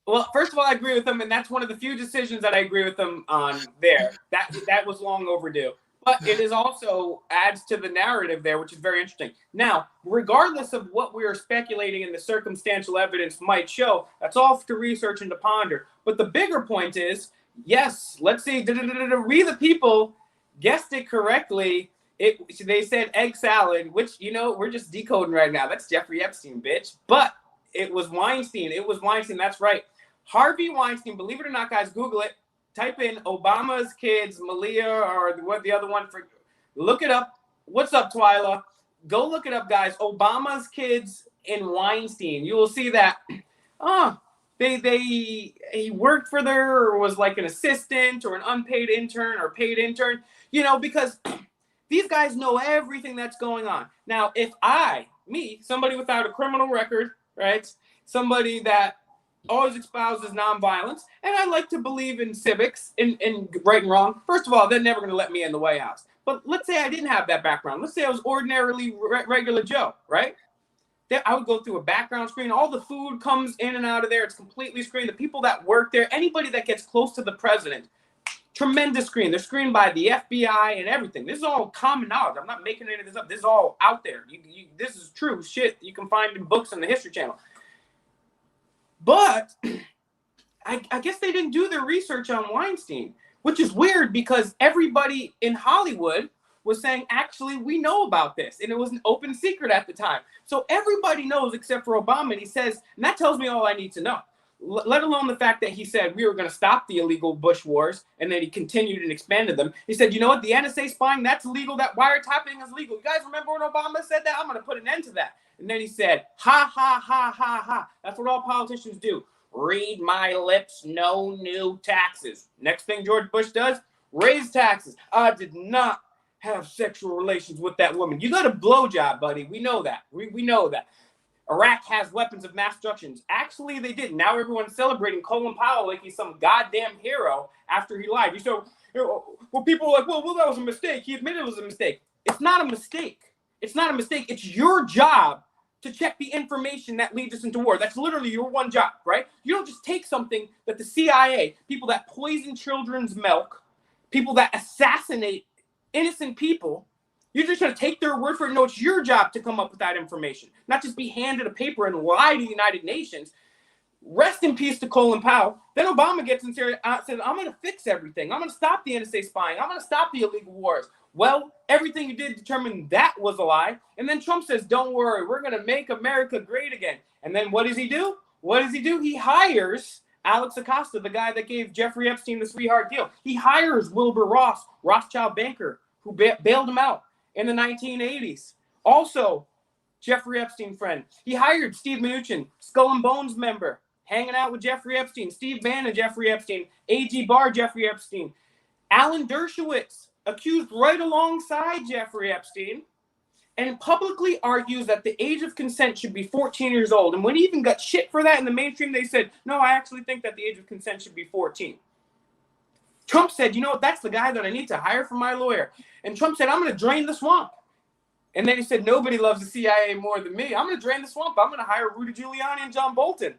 Well, first of all, I agree with them, and that's one of the few decisions that I agree with them on there. That was long overdue. But it is also adds to the narrative there, which is very interesting. Now, regardless of what we are speculating and the circumstantial evidence might show, that's all to research and to ponder. But the bigger point is, yes, let's see, we the people guessed it correctly. They said egg salad, which, we're just decoding right now. That's Jeffrey Epstein, bitch. But it was Weinstein. It was Weinstein. That's right. Harvey Weinstein, believe it or not, guys, Google it. Type in Obama's kids, Malia, or what the other one. Look it up. What's up, Twyla? Go look it up, guys. Obama's kids in Weinstein. You will see that. He worked for there, or was like an assistant or an unpaid intern or paid intern. Because these guys know everything that's going on. Now, if somebody without a criminal record, right? Somebody that always espouses nonviolence, and I like to believe in civics, in right and wrong. First of all, they're never going to let me in the White House. But let's say I didn't have that background. Let's say I was ordinarily regular Joe, right? I would go through a background screen. All the food comes in and out of there. It's completely screened. The people that work there, anybody that gets close to the president, tremendous screen. They're screened by the FBI and everything. This is all common knowledge. I'm not making any of this up. This is all out there. This is true shit you can find in books on the History Channel. But I guess they didn't do their research on Weinstein, which is weird because everybody in Hollywood was saying, actually, we know about this. And it was an open secret at the time. So everybody knows except for Obama. And he says, and that tells me all I need to know. Let alone the fact that he said we were going to stop the illegal Bush wars. And then he continued and expanded them. He said, you know what? The NSA spying, that's illegal. That wiretapping is legal. You guys remember when Obama said that? I'm going to put an end to that. And then he said, ha, ha, ha, ha, ha. That's what all politicians do. Read my lips, no new taxes. Next thing George Bush does, raise taxes. I did not have sexual relations with that woman. You got a blowjob, buddy. We know that. We know that. Iraq has weapons of mass destruction. Actually, they didn't. Now everyone's celebrating Colin Powell like he's some goddamn hero after he lied. Well, people are like, well, that was a mistake. He admitted it was a mistake. It's not a mistake. It's not a mistake. It's your job to check the information that leads us into war. That's literally your one job, right? You don't just take something that the CIA, people that poison children's milk, people that assassinate innocent people, you're just going to take their word for it. No, it's your job to come up with that information, not just be handed a paper and lie to the United Nations. Rest in peace to Colin Powell. Then Obama gets in there and says, I'm going to fix everything. I'm going to stop the NSA spying. I'm going to stop the illegal wars. Well, everything you did determined that was a lie. And then Trump says, don't worry, we're going to make America great again. And then what does he do? He hires Alex Acosta, the guy that gave Jeffrey Epstein the sweetheart deal. He hires Wilbur Ross, Rothschild banker, who bailed him out in the 1980s. Also, Jeffrey Epstein friend. He hired Steve Mnuchin, Skull and Bones member, hanging out with Jeffrey Epstein, Steve Bannon, Jeffrey Epstein, A.G. Barr, Jeffrey Epstein, Alan Dershowitz, accused right alongside Jeffrey Epstein, and publicly argues that the age of consent should be 14 years old. And when he even got shit for that in the mainstream, they said, no, I actually think that the age of consent should be 14. Trump said, you know what, that's the guy that I need to hire for my lawyer. And Trump said, I'm going to drain the swamp. And then he said, nobody loves the CIA more than me. I'm going to drain the swamp. I'm going to hire Rudy Giuliani and John Bolton.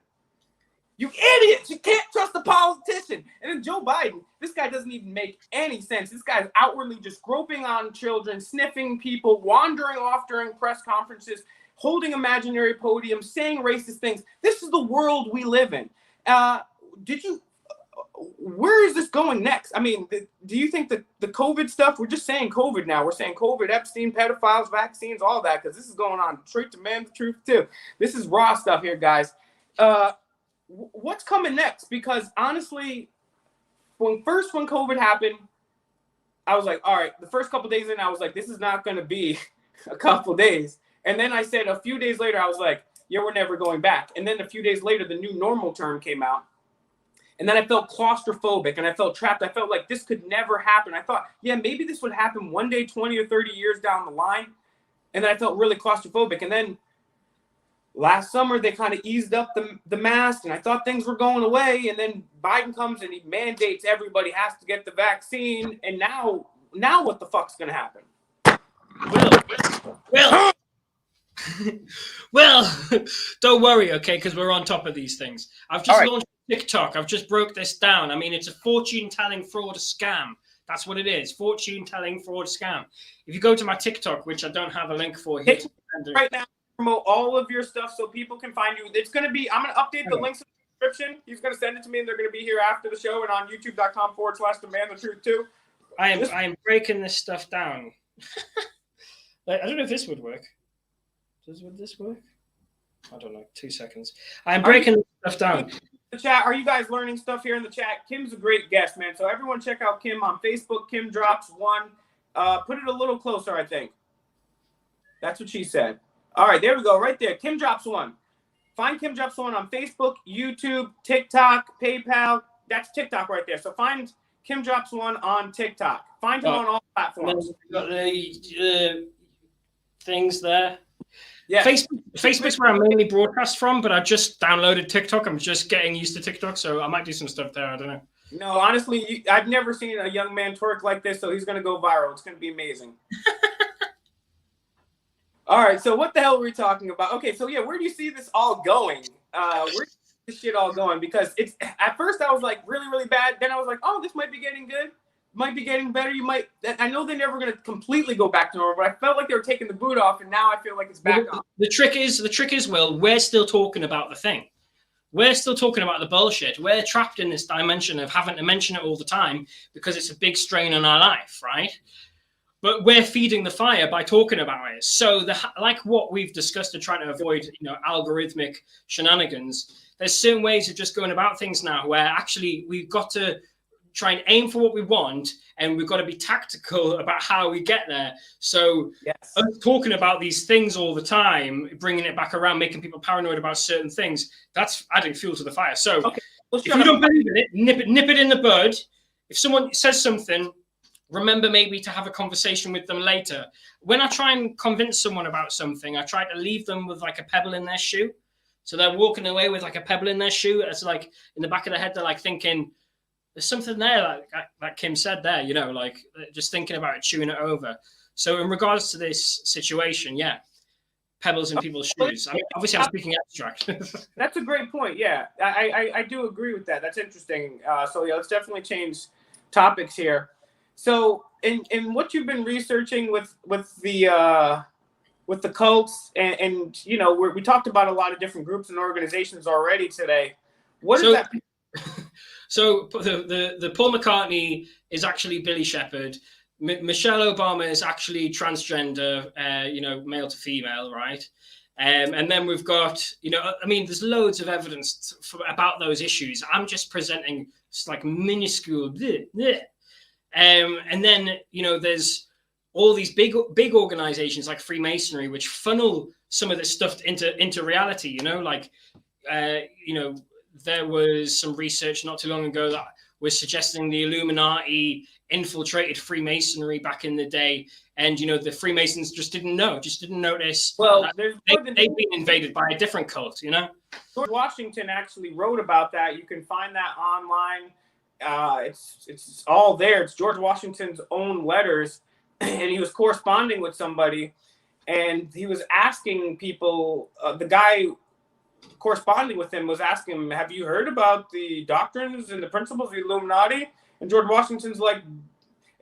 You idiots! You can't trust a politician. And then Joe Biden, this guy doesn't even make any sense. This guy's outwardly just groping on children, sniffing people, wandering off during press conferences, holding imaginary podiums, saying racist things. This is the world we live in. Where is this going next? I mean, do you think that the COVID stuff, we're just saying COVID now. We're saying COVID, Epstein, pedophiles, vaccines, all that, because this is going on straight to man the truth, too. This is raw stuff here, guys. What's coming next? Because honestly, when COVID happened, I was like, all right, the first couple days in, I was like, this is not going to be a couple days. And then I said a few days later, I was like, yeah, we're never going back. And then a few days later, the new normal term came out. And then I felt claustrophobic and I felt trapped. I felt like this could never happen. I thought, yeah, maybe this would happen one day, 20 or 30 years down the line. And then I felt really claustrophobic. And then last summer, they kind of eased up the mask, and I thought things were going away. And then Biden comes and he mandates everybody has to get the vaccine. And now what the fuck's going to happen? Well, don't worry, okay, because we're on top of these things. I've just launched TikTok. I've just broke this down. I mean, it's a fortune-telling fraud scam. That's what it is. Fortune-telling fraud scam. If you go to my TikTok, which I don't have a link for here. Right now, promote all of your stuff so people can find you. It's going to be, I'm going to update the links in the description. He's going to send it to me, and they're going to be here after the show and on youtube.com/demandthetruth too. I am breaking this stuff down. I don't know if this would work. Would this work? I don't know. 2 seconds. I'm breaking this stuff down. The chat, are you guys learning stuff here in the chat? Kim's a great guest, man. So everyone check out Kim on Facebook, KimDrops1. Put it a little closer, I think. That's what she said. All right, there we go, right there. KimDrops1. Find KimDrops1 on Facebook, YouTube, TikTok, PayPal. That's TikTok right there. So find KimDrops1 on TikTok. Find him on all platforms. Got the things there. Yeah. Facebook's where I mainly broadcast from, but I just downloaded TikTok. I'm just getting used to TikTok, so I might do some stuff there. I don't know. No, honestly, I've never seen a young man twerk like this, so he's going to go viral. It's going to be amazing. All right, so what the hell were we talking about? Okay, so yeah, where do you see this all going? Where do you see this shit all going? Because it's at first I was like really, really bad. Then I was like, oh, this might be getting good. Might be getting better. I know they're never going to completely go back to normal, but I felt like they were taking the boot off, and now I feel like it's back on. The trick is, Will, we're still talking about the thing. We're still talking about the bullshit. We're trapped in this dimension of having to mention it all the time because it's a big strain on our life, right? But we're feeding the fire by talking about it. So, like what we've discussed, of trying to avoid, algorithmic shenanigans. There's certain ways of just going about things now where actually we've got to try and aim for what we want, and we've got to be tactical about how we get there. So us talking about these things all the time, bringing it back around, making people paranoid about certain things, that's adding fuel to the fire. So if you don't believe in it, nip it in the bud. If someone says something remember maybe to have a conversation with them later. When I try and convince someone about something, I try to leave them with like a pebble in their shoe. So they're walking away with like a pebble in their shoe. It's like in the back of their head, they're like thinking, there's something there, like Kim said there, you know, like just thinking about it, chewing it over. So in regards to this situation, yeah, pebbles in people's shoes. I mean, obviously I'm speaking abstract. That's a great point. Yeah, I do agree with that. That's interesting. So yeah, let's definitely change topics here. So in what you've been researching with the cults and you know, we talked about a lot of different groups and organizations already today. What is that? So the Paul McCartney is actually Billy Shepherd. Michelle Obama is actually transgender, you know, male to female, right? And then we've got, you know, I mean, there's loads of evidence about those issues. I'm just presenting just like minuscule. And then, you know, there's all these big organizations like Freemasonry, which funnel some of this stuff into reality, you know, like, you know, there was some research not too long ago that was suggesting the Illuminati infiltrated Freemasonry back in the day. And, you know, the Freemasons just didn't notice. Well, they've been invaded by a different cult, you know? George Washington actually wrote about that. You can find that online. It's all there. It's George Washington's own letters. And he was corresponding with somebody. And he was asking people, the guy corresponding with him was asking him, have you heard about the doctrines and the principles of the Illuminati? And George Washington's like,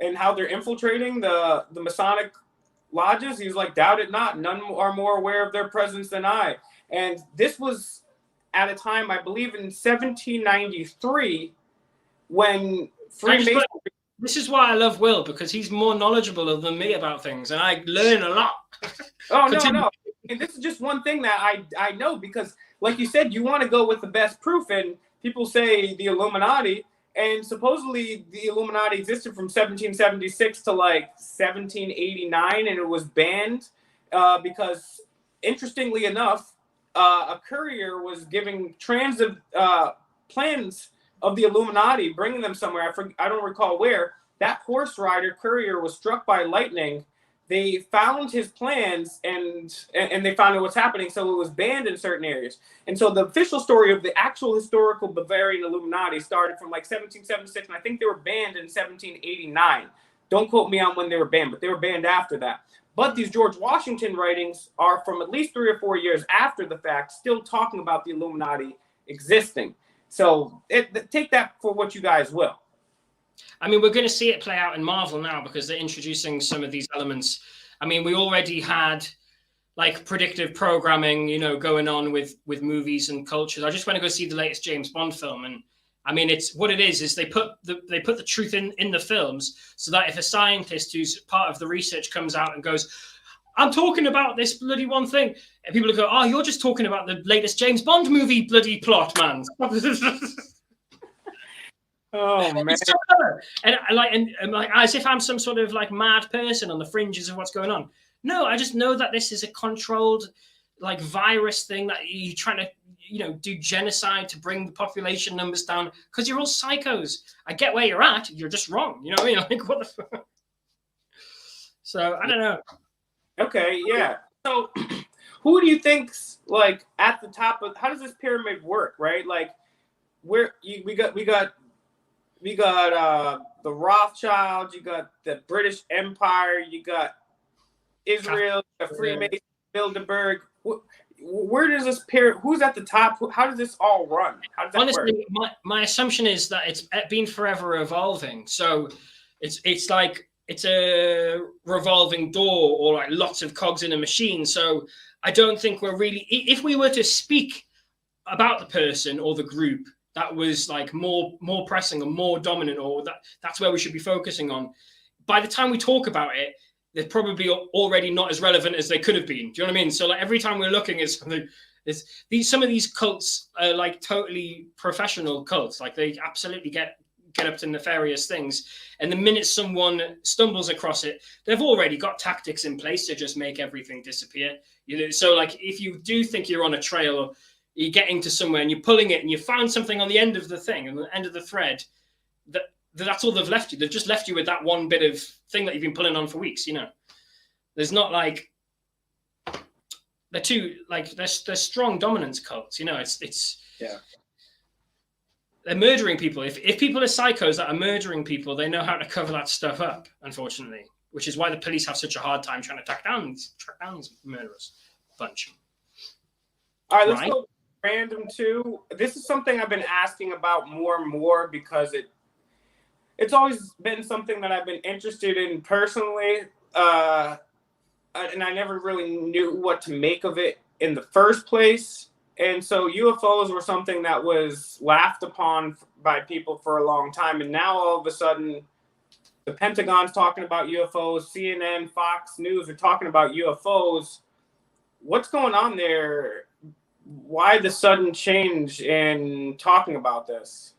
and how they're infiltrating the Masonic lodges? He's like, doubt it not. None are more aware of their presence than I. And this was at a time, I believe in 1793, when Freemasonry... This is why I love Will, because he's more knowledgeable than me about things, and I learn a lot. Oh, no. And this is just one thing that I know, because like you said, you want to go with the best proof, and people say the Illuminati, and supposedly the Illuminati existed from 1776 to like 1789, and it was banned because, interestingly enough, a courier was giving transit plans of the Illuminati, bringing them somewhere. I don't recall where. That horse rider courier was struck by lightning. They found his plans and they found out what's happening, so it was banned in certain areas. And so the official story of the actual historical Bavarian Illuminati started from like 1776, and I think they were banned in 1789. Don't quote me on when they were banned, but they were banned after that. But these George Washington writings are from at least 3 or 4 years after the fact, still talking about the Illuminati existing. So take that for what you guys will. I mean, we're going to see it play out in Marvel now because they're introducing some of these elements. I mean, we already had like predictive programming, you know, going on with movies and cultures. I just went to go see the latest James Bond film, and I mean, it's what it is they put the truth in the films so that if a scientist who's part of the research comes out and goes, I'm talking about this bloody one thing, and people go, oh, you're just talking about the latest James Bond movie bloody plot, man. Oh man! And like as if I'm some sort of like mad person on the fringes of what's going on. No, I just know that this is a controlled like virus thing that you're trying to, you know, do genocide to bring the population numbers down because you're all psychos. I get where you're at. You're just wrong. You know what I mean? Like what the fuck? So I don't know. Okay, yeah. So who do you think's like at the top of? How does this pyramid work? Right, like we got the Rothschilds, you got the British Empire, you got Israel, the Freemasons, Bilderberg. Where does this pyramid? Who's at the top? How does this all run? How does that Honestly, work? my assumption is that it's been forever evolving. So it's like it's a revolving door or like lots of cogs in a machine. So I don't think we're really. If we were to speak about the person or the group that was like more pressing or more dominant, or that's where we should be focusing on. By the time we talk about it, they're probably already not as relevant as they could have been. Do you know what I mean? So like every time we're looking at something, some of these cults are like totally professional cults. Like they absolutely get up to nefarious things. And the minute someone stumbles across it, they've already got tactics in place to just make everything disappear. You know, so like if you do think you're on a trail, or you're getting to somewhere and you're pulling it and you found something on the end of the thing and the end of the thread, that that's all they've left you. They've just left you with that one bit of thing that you've been pulling on for weeks. You know, there's not like they're too like they're strong dominance cults. You know, it's yeah. They're murdering people. If people are psychos that are murdering people, they know how to cover that stuff up. Unfortunately, which is why the police have such a hard time trying to track down these murderers bunch. All right, let's go random two. This is something I've been asking about more and more because it's always been something that I've been interested in personally, and I never really knew what to make of it in the first place. And so UFOs were something that was laughed upon by people for a long time, and now all of a sudden, the Pentagon's talking about UFOs, CNN, Fox News are talking about UFOs. What's going on there? Why the sudden change in talking about this?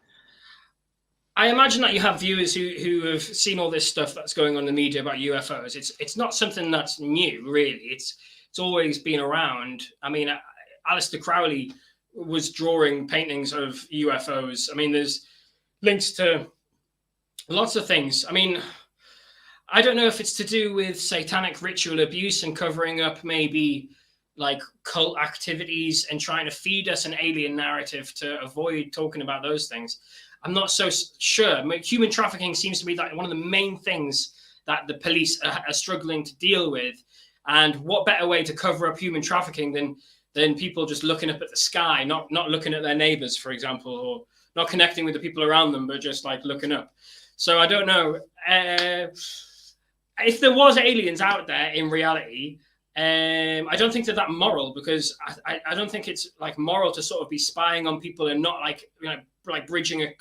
I imagine that you have viewers who have seen all this stuff that's going on in the media about UFOs. It's not something that's new, really. It's always been around. I mean, Aleister Crowley was drawing paintings of UFOs. I mean, there's links to lots of things. I mean, I don't know if it's to do with satanic ritual abuse and covering up maybe like cult activities and trying to feed us an alien narrative to avoid talking about those things. I'm not so sure. Human trafficking seems to be like one of the main things that the police are struggling to deal with. And what better way to cover up human trafficking than people just looking up at the sky, not looking at their neighbors, for example, or not connecting with the people around them, but just like looking up. So I don't know. If there was aliens out there in reality, I don't think they're that moral, because I don't think it's like moral to sort of be spying on people and not like, you know, like bridging a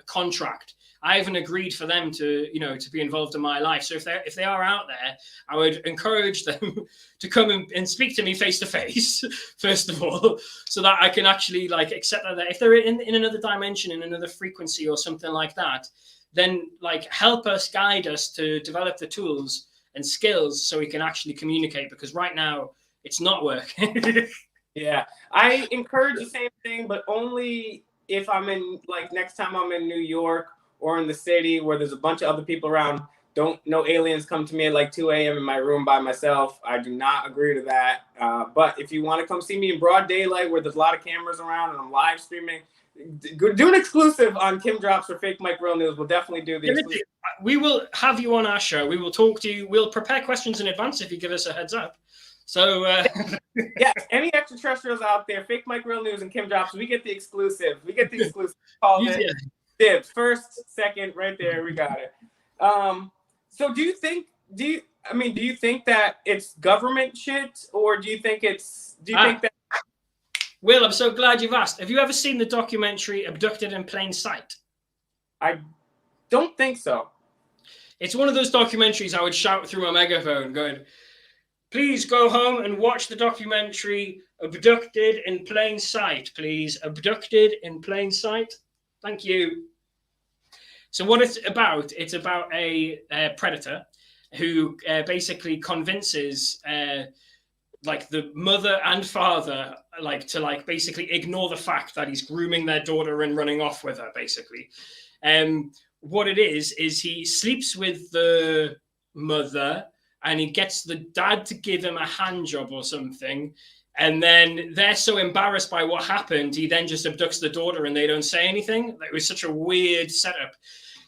contract. I haven't agreed for them to, you know, to be involved in my life. So if they are out there, I would encourage them to come and speak to me face to face, first of all, so that I can actually like accept that if they're in another dimension, in another frequency or something like that, then like help us, guide us to develop the tools and skills so we can actually communicate, because right now it's not working. Yeah, I encourage the same thing, but only if I'm in, like, next time I'm in New York or in the city where there's a bunch of other people around. No aliens come to me at like 2 a.m. in my room by myself. I do not agree to that. But if you want to come see me in broad daylight where there's a lot of cameras around and I'm live streaming, do an exclusive on Kim Drops or Fake Mike Real News. We'll definitely do the exclusive. We will have you on our show. We will talk to you. We'll prepare questions in advance if you give us a heads up. So yeah, any extraterrestrials out there, Fake Mike Real News and Kim Drops, we get the exclusive. We get the exclusive. Call it dibs. First, second, right there. We got it. So do you think that it's government shit, or do you think that? Will, I'm so glad you've asked. Have you ever seen the documentary Abducted in Plain Sight? I don't think so. It's one of those documentaries I would shout through a megaphone going, please go home and watch the documentary Abducted in Plain Sight, please. Abducted in Plain Sight. Thank you. So what it's about a predator who basically convinces like the mother and father like to like basically ignore the fact that he's grooming their daughter and running off with her, basically. What it is he sleeps with the mother and he gets the dad to give him a hand job or something. And then they're so embarrassed by what happened, he then just abducts the daughter and they don't say anything. It was such a weird setup.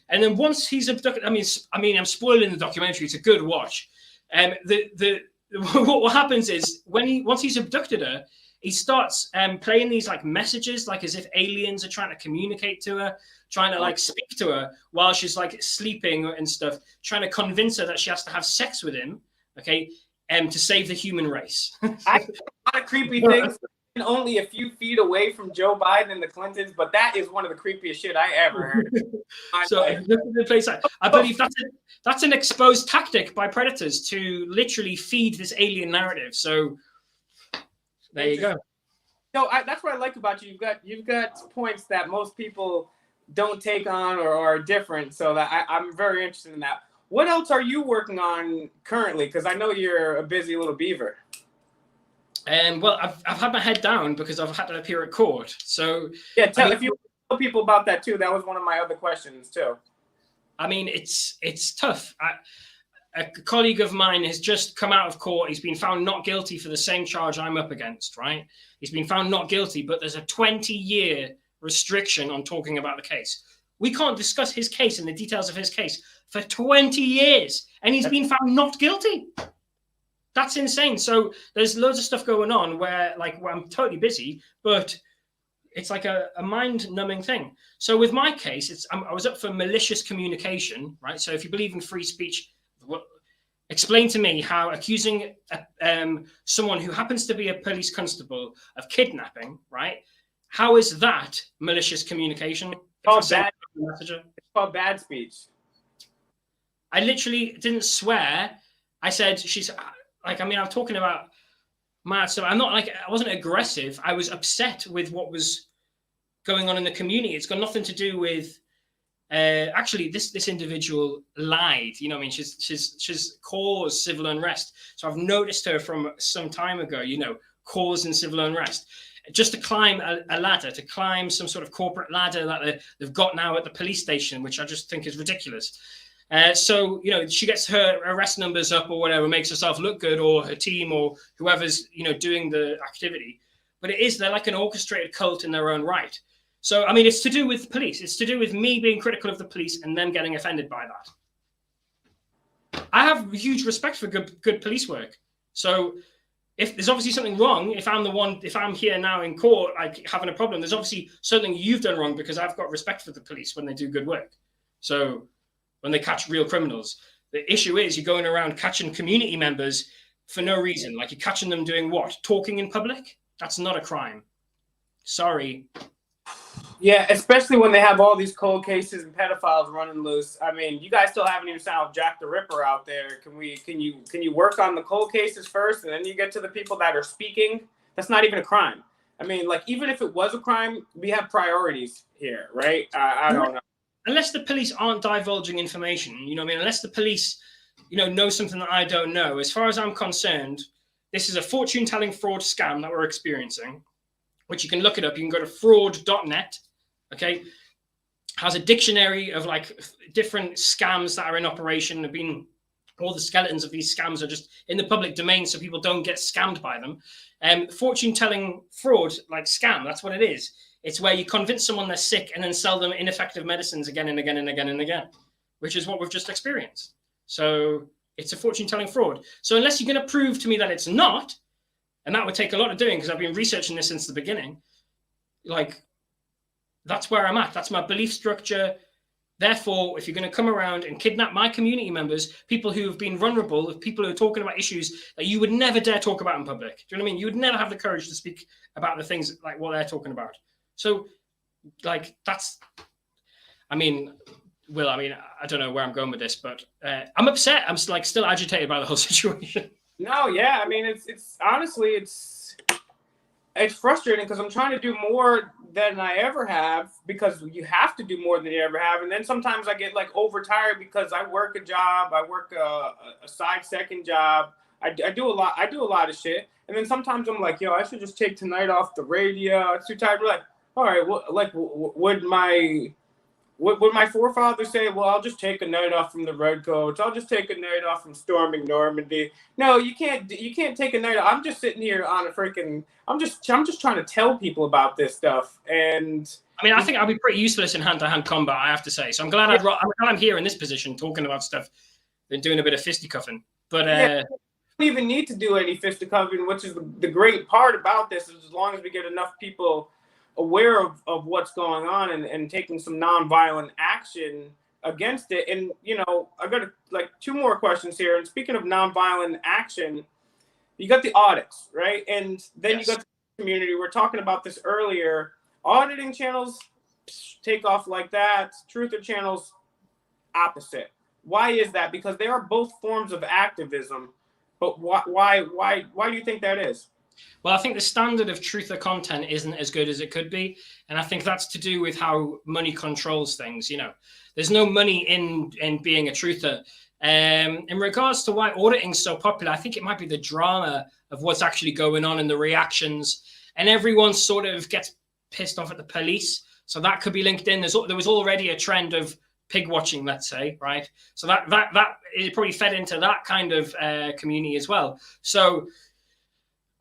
And then once he's abducted, I mean, I'm spoiling the documentary. It's a good watch. What happens is once he's abducted her, he starts playing these like messages, like as if aliens are trying to communicate to her, trying to like speak to her while she's like sleeping and stuff, trying to convince her that she has to have sex with him, okay, to save the human race. I a lot of creepy things. Only a few feet away from Joe Biden and the Clintons, but that is one of the creepiest shit I ever heard. So I believe that's an exposed tactic by predators to literally feed this alien narrative. So there you go. So that's what I like about you. You've got points that most people don't take on or are different. So that I'm very interested in that. What else are you working on currently? Because I know you're a busy little beaver. Well, I've had my head down because I've had to appear at court. So yeah, if you tell people about that too, that was one of my other questions too. I mean, it's tough. A colleague of mine has just come out of court. He's been found not guilty for the same charge I'm up against, right? He's been found not guilty, but there's a 20-year restriction on talking about the case. We can't discuss his case and the details of his case for 20 years, and he's been found not guilty. That's insane. So there's loads of stuff going on where I'm totally busy, but it's like a mind-numbing thing. So with my case, I was up for malicious communication, right? So if you believe in free speech, explain to me how accusing someone who happens to be a police constable of kidnapping, right? How is that malicious communication? It's called bad speech. I literally didn't swear. I said, she's like, I mean, I'm talking about mad stuff. I'm not like, I wasn't aggressive. I was upset with what was going on in the community. It's got nothing to do with, actually, this individual lied. You know what I mean? She's caused civil unrest. So I've noticed her from some time ago, you know, causing civil unrest. Just to climb a ladder, to climb some sort of corporate ladder that they've got now at the police station, which I just think is ridiculous. So, you know, she gets her arrest numbers up or whatever, makes herself look good, or her team or whoever's, you know, doing the activity. But they're like an orchestrated cult in their own right. So, I mean, it's to do with police. It's to do with me being critical of the police and them getting offended by that. I have huge respect for good police work. So if there's obviously something wrong, if I'm here now in court, like having a problem, there's obviously something you've done wrong, because I've got respect for the police when they do good work. So when they catch real criminals, the issue is you're going around catching community members for no reason. Like, you're catching them doing what? Talking in public? That's not a crime. Sorry. Yeah, especially when they have all these cold cases and pedophiles running loose. I mean, you guys still haven't even found Jack the Ripper out there. Can you work on the cold cases first, and then you get to the people that are speaking? That's not even a crime. I mean, like, even if it was a crime, we have priorities here, right? I don't know. Unless the police aren't divulging information, you know what I mean? Unless the police, you know something that I don't know. As far as I'm concerned, this is a fortune-telling fraud scam that we're experiencing, which you can look it up. You can go to fraud.net, okay? Has a dictionary of like different scams that are in operation. All the skeletons of these scams are just in the public domain, so people don't get scammed by them. Fortune-telling fraud, like scam, that's what it is. It's where you convince someone they're sick and then sell them ineffective medicines again and again and again and again, which is what we've just experienced. So it's a fortune-telling fraud. So unless you're going to prove to me that it's not, and that would take a lot of doing, because I've been researching this since the beginning, like, that's where I'm at. That's my belief structure. Therefore, if you're going to come around and kidnap my community members, people who have been vulnerable, people who are talking about issues that you would never dare talk about in public, do you know what I mean? You would never have the courage to speak about the things like what they're talking about. So, like, that's, I mean, Will, I mean, I don't know where I'm going with this, but I'm upset. I'm like still agitated by the whole situation. No, yeah, I mean, it's honestly, it's frustrating, because I'm trying to do more than I ever have, because you have to do more than you ever have. And then sometimes I get like overtired because I work a job, I work a side second job. I do a lot of shit. And then sometimes I'm like, yo, I should just take tonight off the radio. I'm too tired. We're like, all right, well, like, would my forefathers say, well, I'll just take a night off from the Redcoats. I'll just take a night off from storming Normandy. No, you can't take a night off. I'm just sitting here on a freaking, I'm just trying to tell people about this stuff. And I mean, I think I'll be pretty useless in hand-to-hand combat, I have to say. So I'm glad I'm here in this position talking about stuff than doing a bit of fisticuffing. But yeah, we don't even need to do any fisticuffing, which is the great part about this, is as long as we get enough people aware of what's going on and taking some nonviolent action against it. And, you know, I got like two more questions here. And speaking of nonviolent action, you got the audits, right? And then you got the community. We were talking about this earlier. Auditing channels take off like that. Truther channels, opposite. Why is that? Because they are both forms of activism. But why do you think that is? Well, I think the standard of truther content isn't as good as it could be. And I think that's to do with how money controls things. You know, there's no money in being a truther. In regards to why auditing is so popular, I think it might be the drama of what's actually going on and the reactions. And everyone sort of gets pissed off at the police. So that could be linked in. There was already a trend of pig watching, let's say, right? So that it probably fed into that kind of community as well. So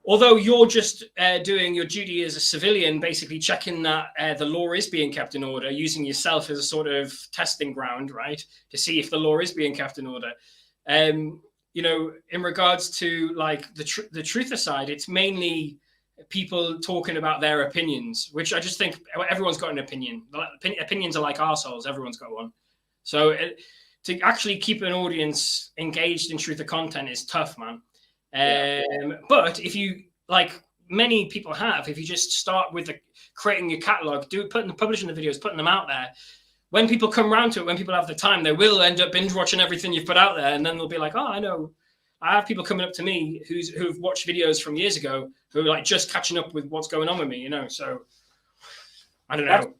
although you're just doing your duty as a civilian, basically checking that the law is being kept in order, using yourself as a sort of testing ground, right, to see if the law is being kept in order. You know, in regards to like the truther side, it's mainly people talking about their opinions, which I just think everyone's got an opinion. Opinions are like arseholes. Everyone's got one. So to actually keep an audience engaged in truther content is tough, man. But if you, like many people have, if you just start with creating your catalog, publishing the videos, putting them out there, when people come around to it, when people have the time, they will end up binge watching everything you've put out there. And then they'll be like, oh, I know. I have people coming up to me who've watched videos from years ago who are like just catching up with what's going on with me, you know? So I don't know.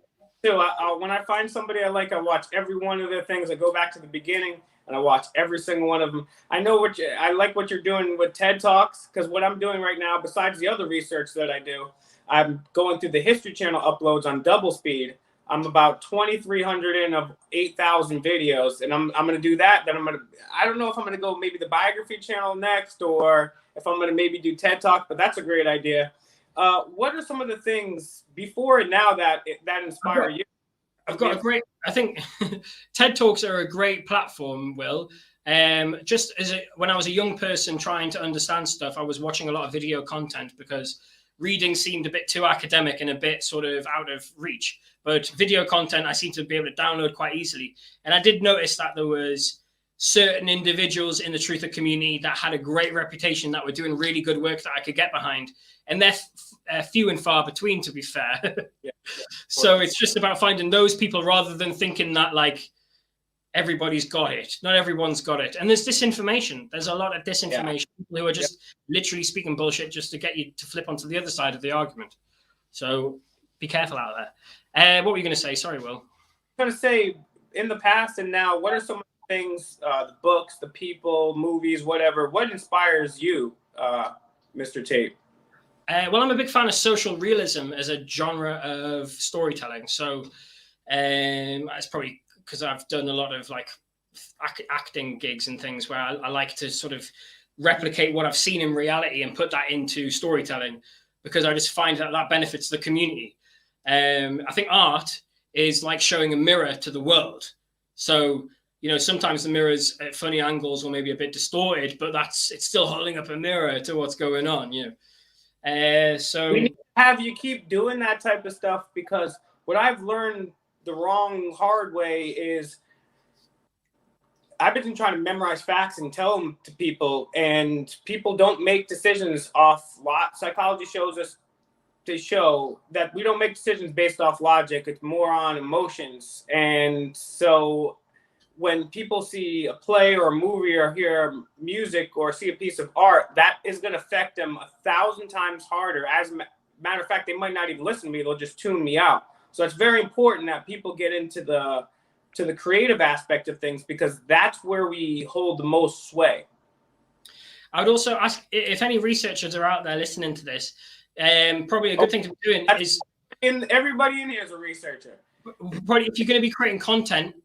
So when I find somebody I like, I watch every one of their things. I go back to the beginning and I watch every single one of them. I know I like what you're doing with TED Talks, because what I'm doing right now, besides the other research that I do, I'm going through the History Channel uploads on double speed. I'm about 2,300 in of 8,000 videos, and I'm going to do that. Then I don't know if I'm going to go maybe the biography channel next, or if I'm going to maybe do TED Talk, but that's a great idea. What are some of the things before and now that inspire you? I've got I think TED Talks are a great platform, Will. Just when I was a young person trying to understand stuff, I was watching a lot of video content because reading seemed a bit too academic and a bit sort of out of reach. But video content, I seem to be able to download quite easily. And I did notice that there was certain individuals in the truther community that had a great reputation, that were doing really good work that I could get behind. And they're few and far between, to be fair. So it's just about finding those people rather than thinking that like everybody's got it. Not everyone's got it. And there's disinformation. There's a lot of disinformation. People who are just literally speaking bullshit just to get you to flip onto the other side of the argument. So be careful out there. What were you going to say? Sorry, Will. I'm going to say, in the past and now, what are some of the things, the books, the people, movies, whatever, what inspires you, Mr. Tate? Well, I'm a big fan of social realism as a genre of storytelling. So it's probably because I've done a lot of like acting gigs and things where I like to sort of replicate what I've seen in reality and put that into storytelling, because I just find that benefits the community. I think art is like showing a mirror to the world. So, you know, sometimes the mirror's at funny angles or maybe a bit distorted, but it's still holding up a mirror to what's going on, you know. So we need to have you keep doing that type of stuff, because what I've learned the hard way is I've been trying to memorize facts and tell them to people, and people don't make decisions off psychology shows us to show that we don't make decisions based off logic. It's more on emotions. And so when people see a play or a movie or hear music or see a piece of art, that is going to affect them 1,000 times harder. As a matter of fact, they might not even listen to me. They'll just tune me out. So it's very important that people get into the creative aspect of things, because that's where we hold the most sway. I would also ask if any researchers are out there listening to this, probably a good thing to be doing is... Everybody in here is a researcher. Probably if you're going to be creating content,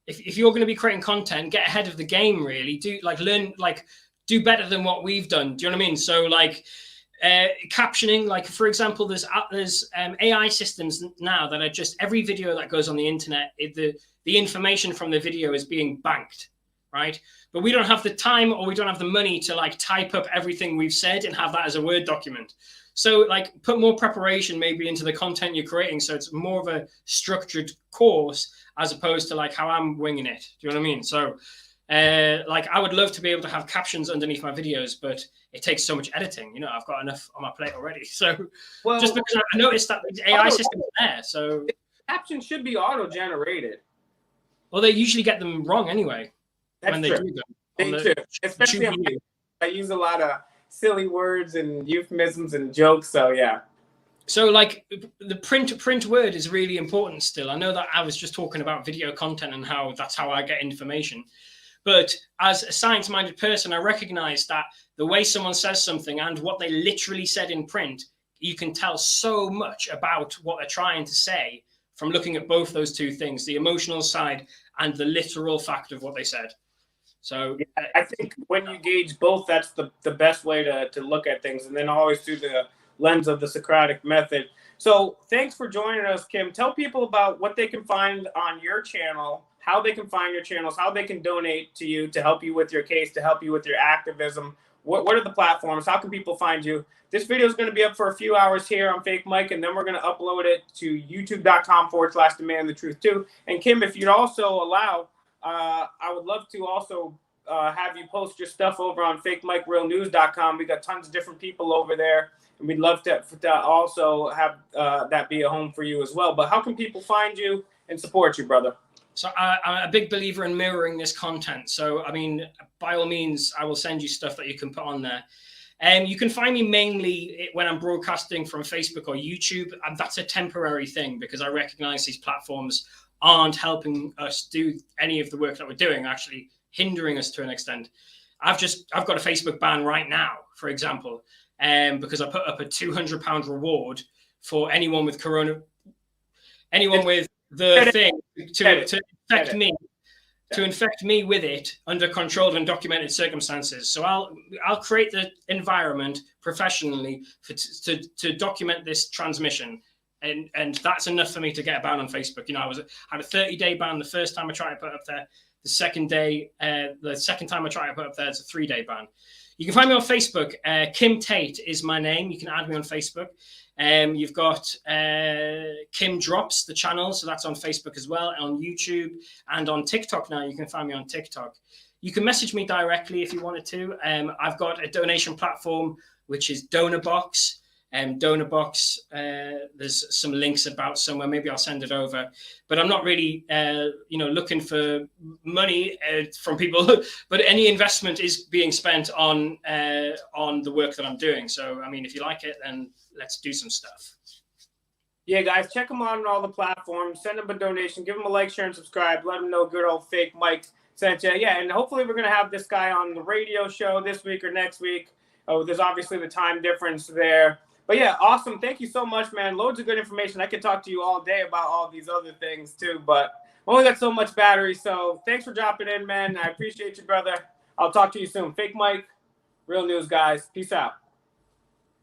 if you're going to be creating content, get ahead of the game, really. Do better than what we've done. Do you know what I mean? So like captioning, like for example, there's AI systems now that are just every video that goes on the internet, the information from the video is being banked, right? But we don't have the time, or we don't have the money to like type up everything we've said and have that as a Word document. So like put more preparation maybe into the content you're creating, so it's more of a structured course as opposed to like how I'm winging it. Do you know what I mean? So like I would love to be able to have captions underneath my videos, but it takes so much editing. You know, I've got enough on my plate already. So just because I noticed that these AI systems are there, so captions should be auto-generated. Well, they usually get them wrong anyway. That's when true. They do them. They do. Especially I use a lot of silly words and euphemisms and jokes. So yeah. So like the print word is really important still. I know that I was just talking about video content and how that's how I get information. But as a science-minded person, I recognize that the way someone says something and what they literally said in print, you can tell so much about what they're trying to say from looking at both those two things, the emotional side and the literal fact of what they said. So yeah, I think when you gauge both, that's the best way to look at things, and then always through the lens of the Socratic method. So thanks for joining us, Kim. Tell people about what they can find on your channel, how they can find your channels, how they can donate to you to help you with your case, to help you with your activism. What are the platforms? How can people find you? This video is going to be up for a few hours here on Fake Mike, and then we're going to upload it to youtube.com/Demand the Truth too. And Kim, if you'd also allow, I would love to also have you post your stuff over on FakeMikeRealNews.com. We got tons of different people over there, and we'd love to also have that be a home for you as well. But how can people find you and support you, brother? So I'm a big believer in mirroring this content. So, I mean, by all means, I will send you stuff that you can put on there. You can find me mainly when I'm broadcasting from Facebook or YouTube. And that's a temporary thing because I recognize these platforms aren't helping us do any of the work that we're doing, actually hindering us to an extent. I've got a Facebook ban right now, for example, because I put up a £200 reward for anyone with with the thing to infect me with it under controlled and documented circumstances. So I'll create the environment professionally to document this transmission. And that's enough for me to get a ban on Facebook. You know, I had a 30-day ban the first time I tried to put it up there. The second time I tried to put it up there, it's a 3-day ban. You can find me on Facebook. Kim Tate is my name. You can add me on Facebook. You've got KimDrops, the channel, so that's on Facebook as well, on YouTube, and on TikTok now. You can find me on TikTok. You can message me directly if you wanted to. I've got a donation platform, which is DonorBox. DonorBox, there's some links about somewhere. Maybe I'll send it over. But I'm not really, looking for money from people. But any investment is being spent on the work that I'm doing. So, I mean, if you like it, then let's do some stuff. Yeah, guys, check them out on all the platforms. Send them a donation. Give them a like, share, and subscribe. Let them know good old Fake Mike sent you. Yeah, and hopefully we're going to have this guy on the radio show this week or next week. Oh, there's obviously the time difference there. But yeah, awesome. Thank you so much, man. Loads of good information. I could talk to you all day about all these other things too, but only got so much battery. So thanks for dropping in, man. I appreciate you, brother. I'll talk to you soon. Fake Mike, Real News, guys. Peace out.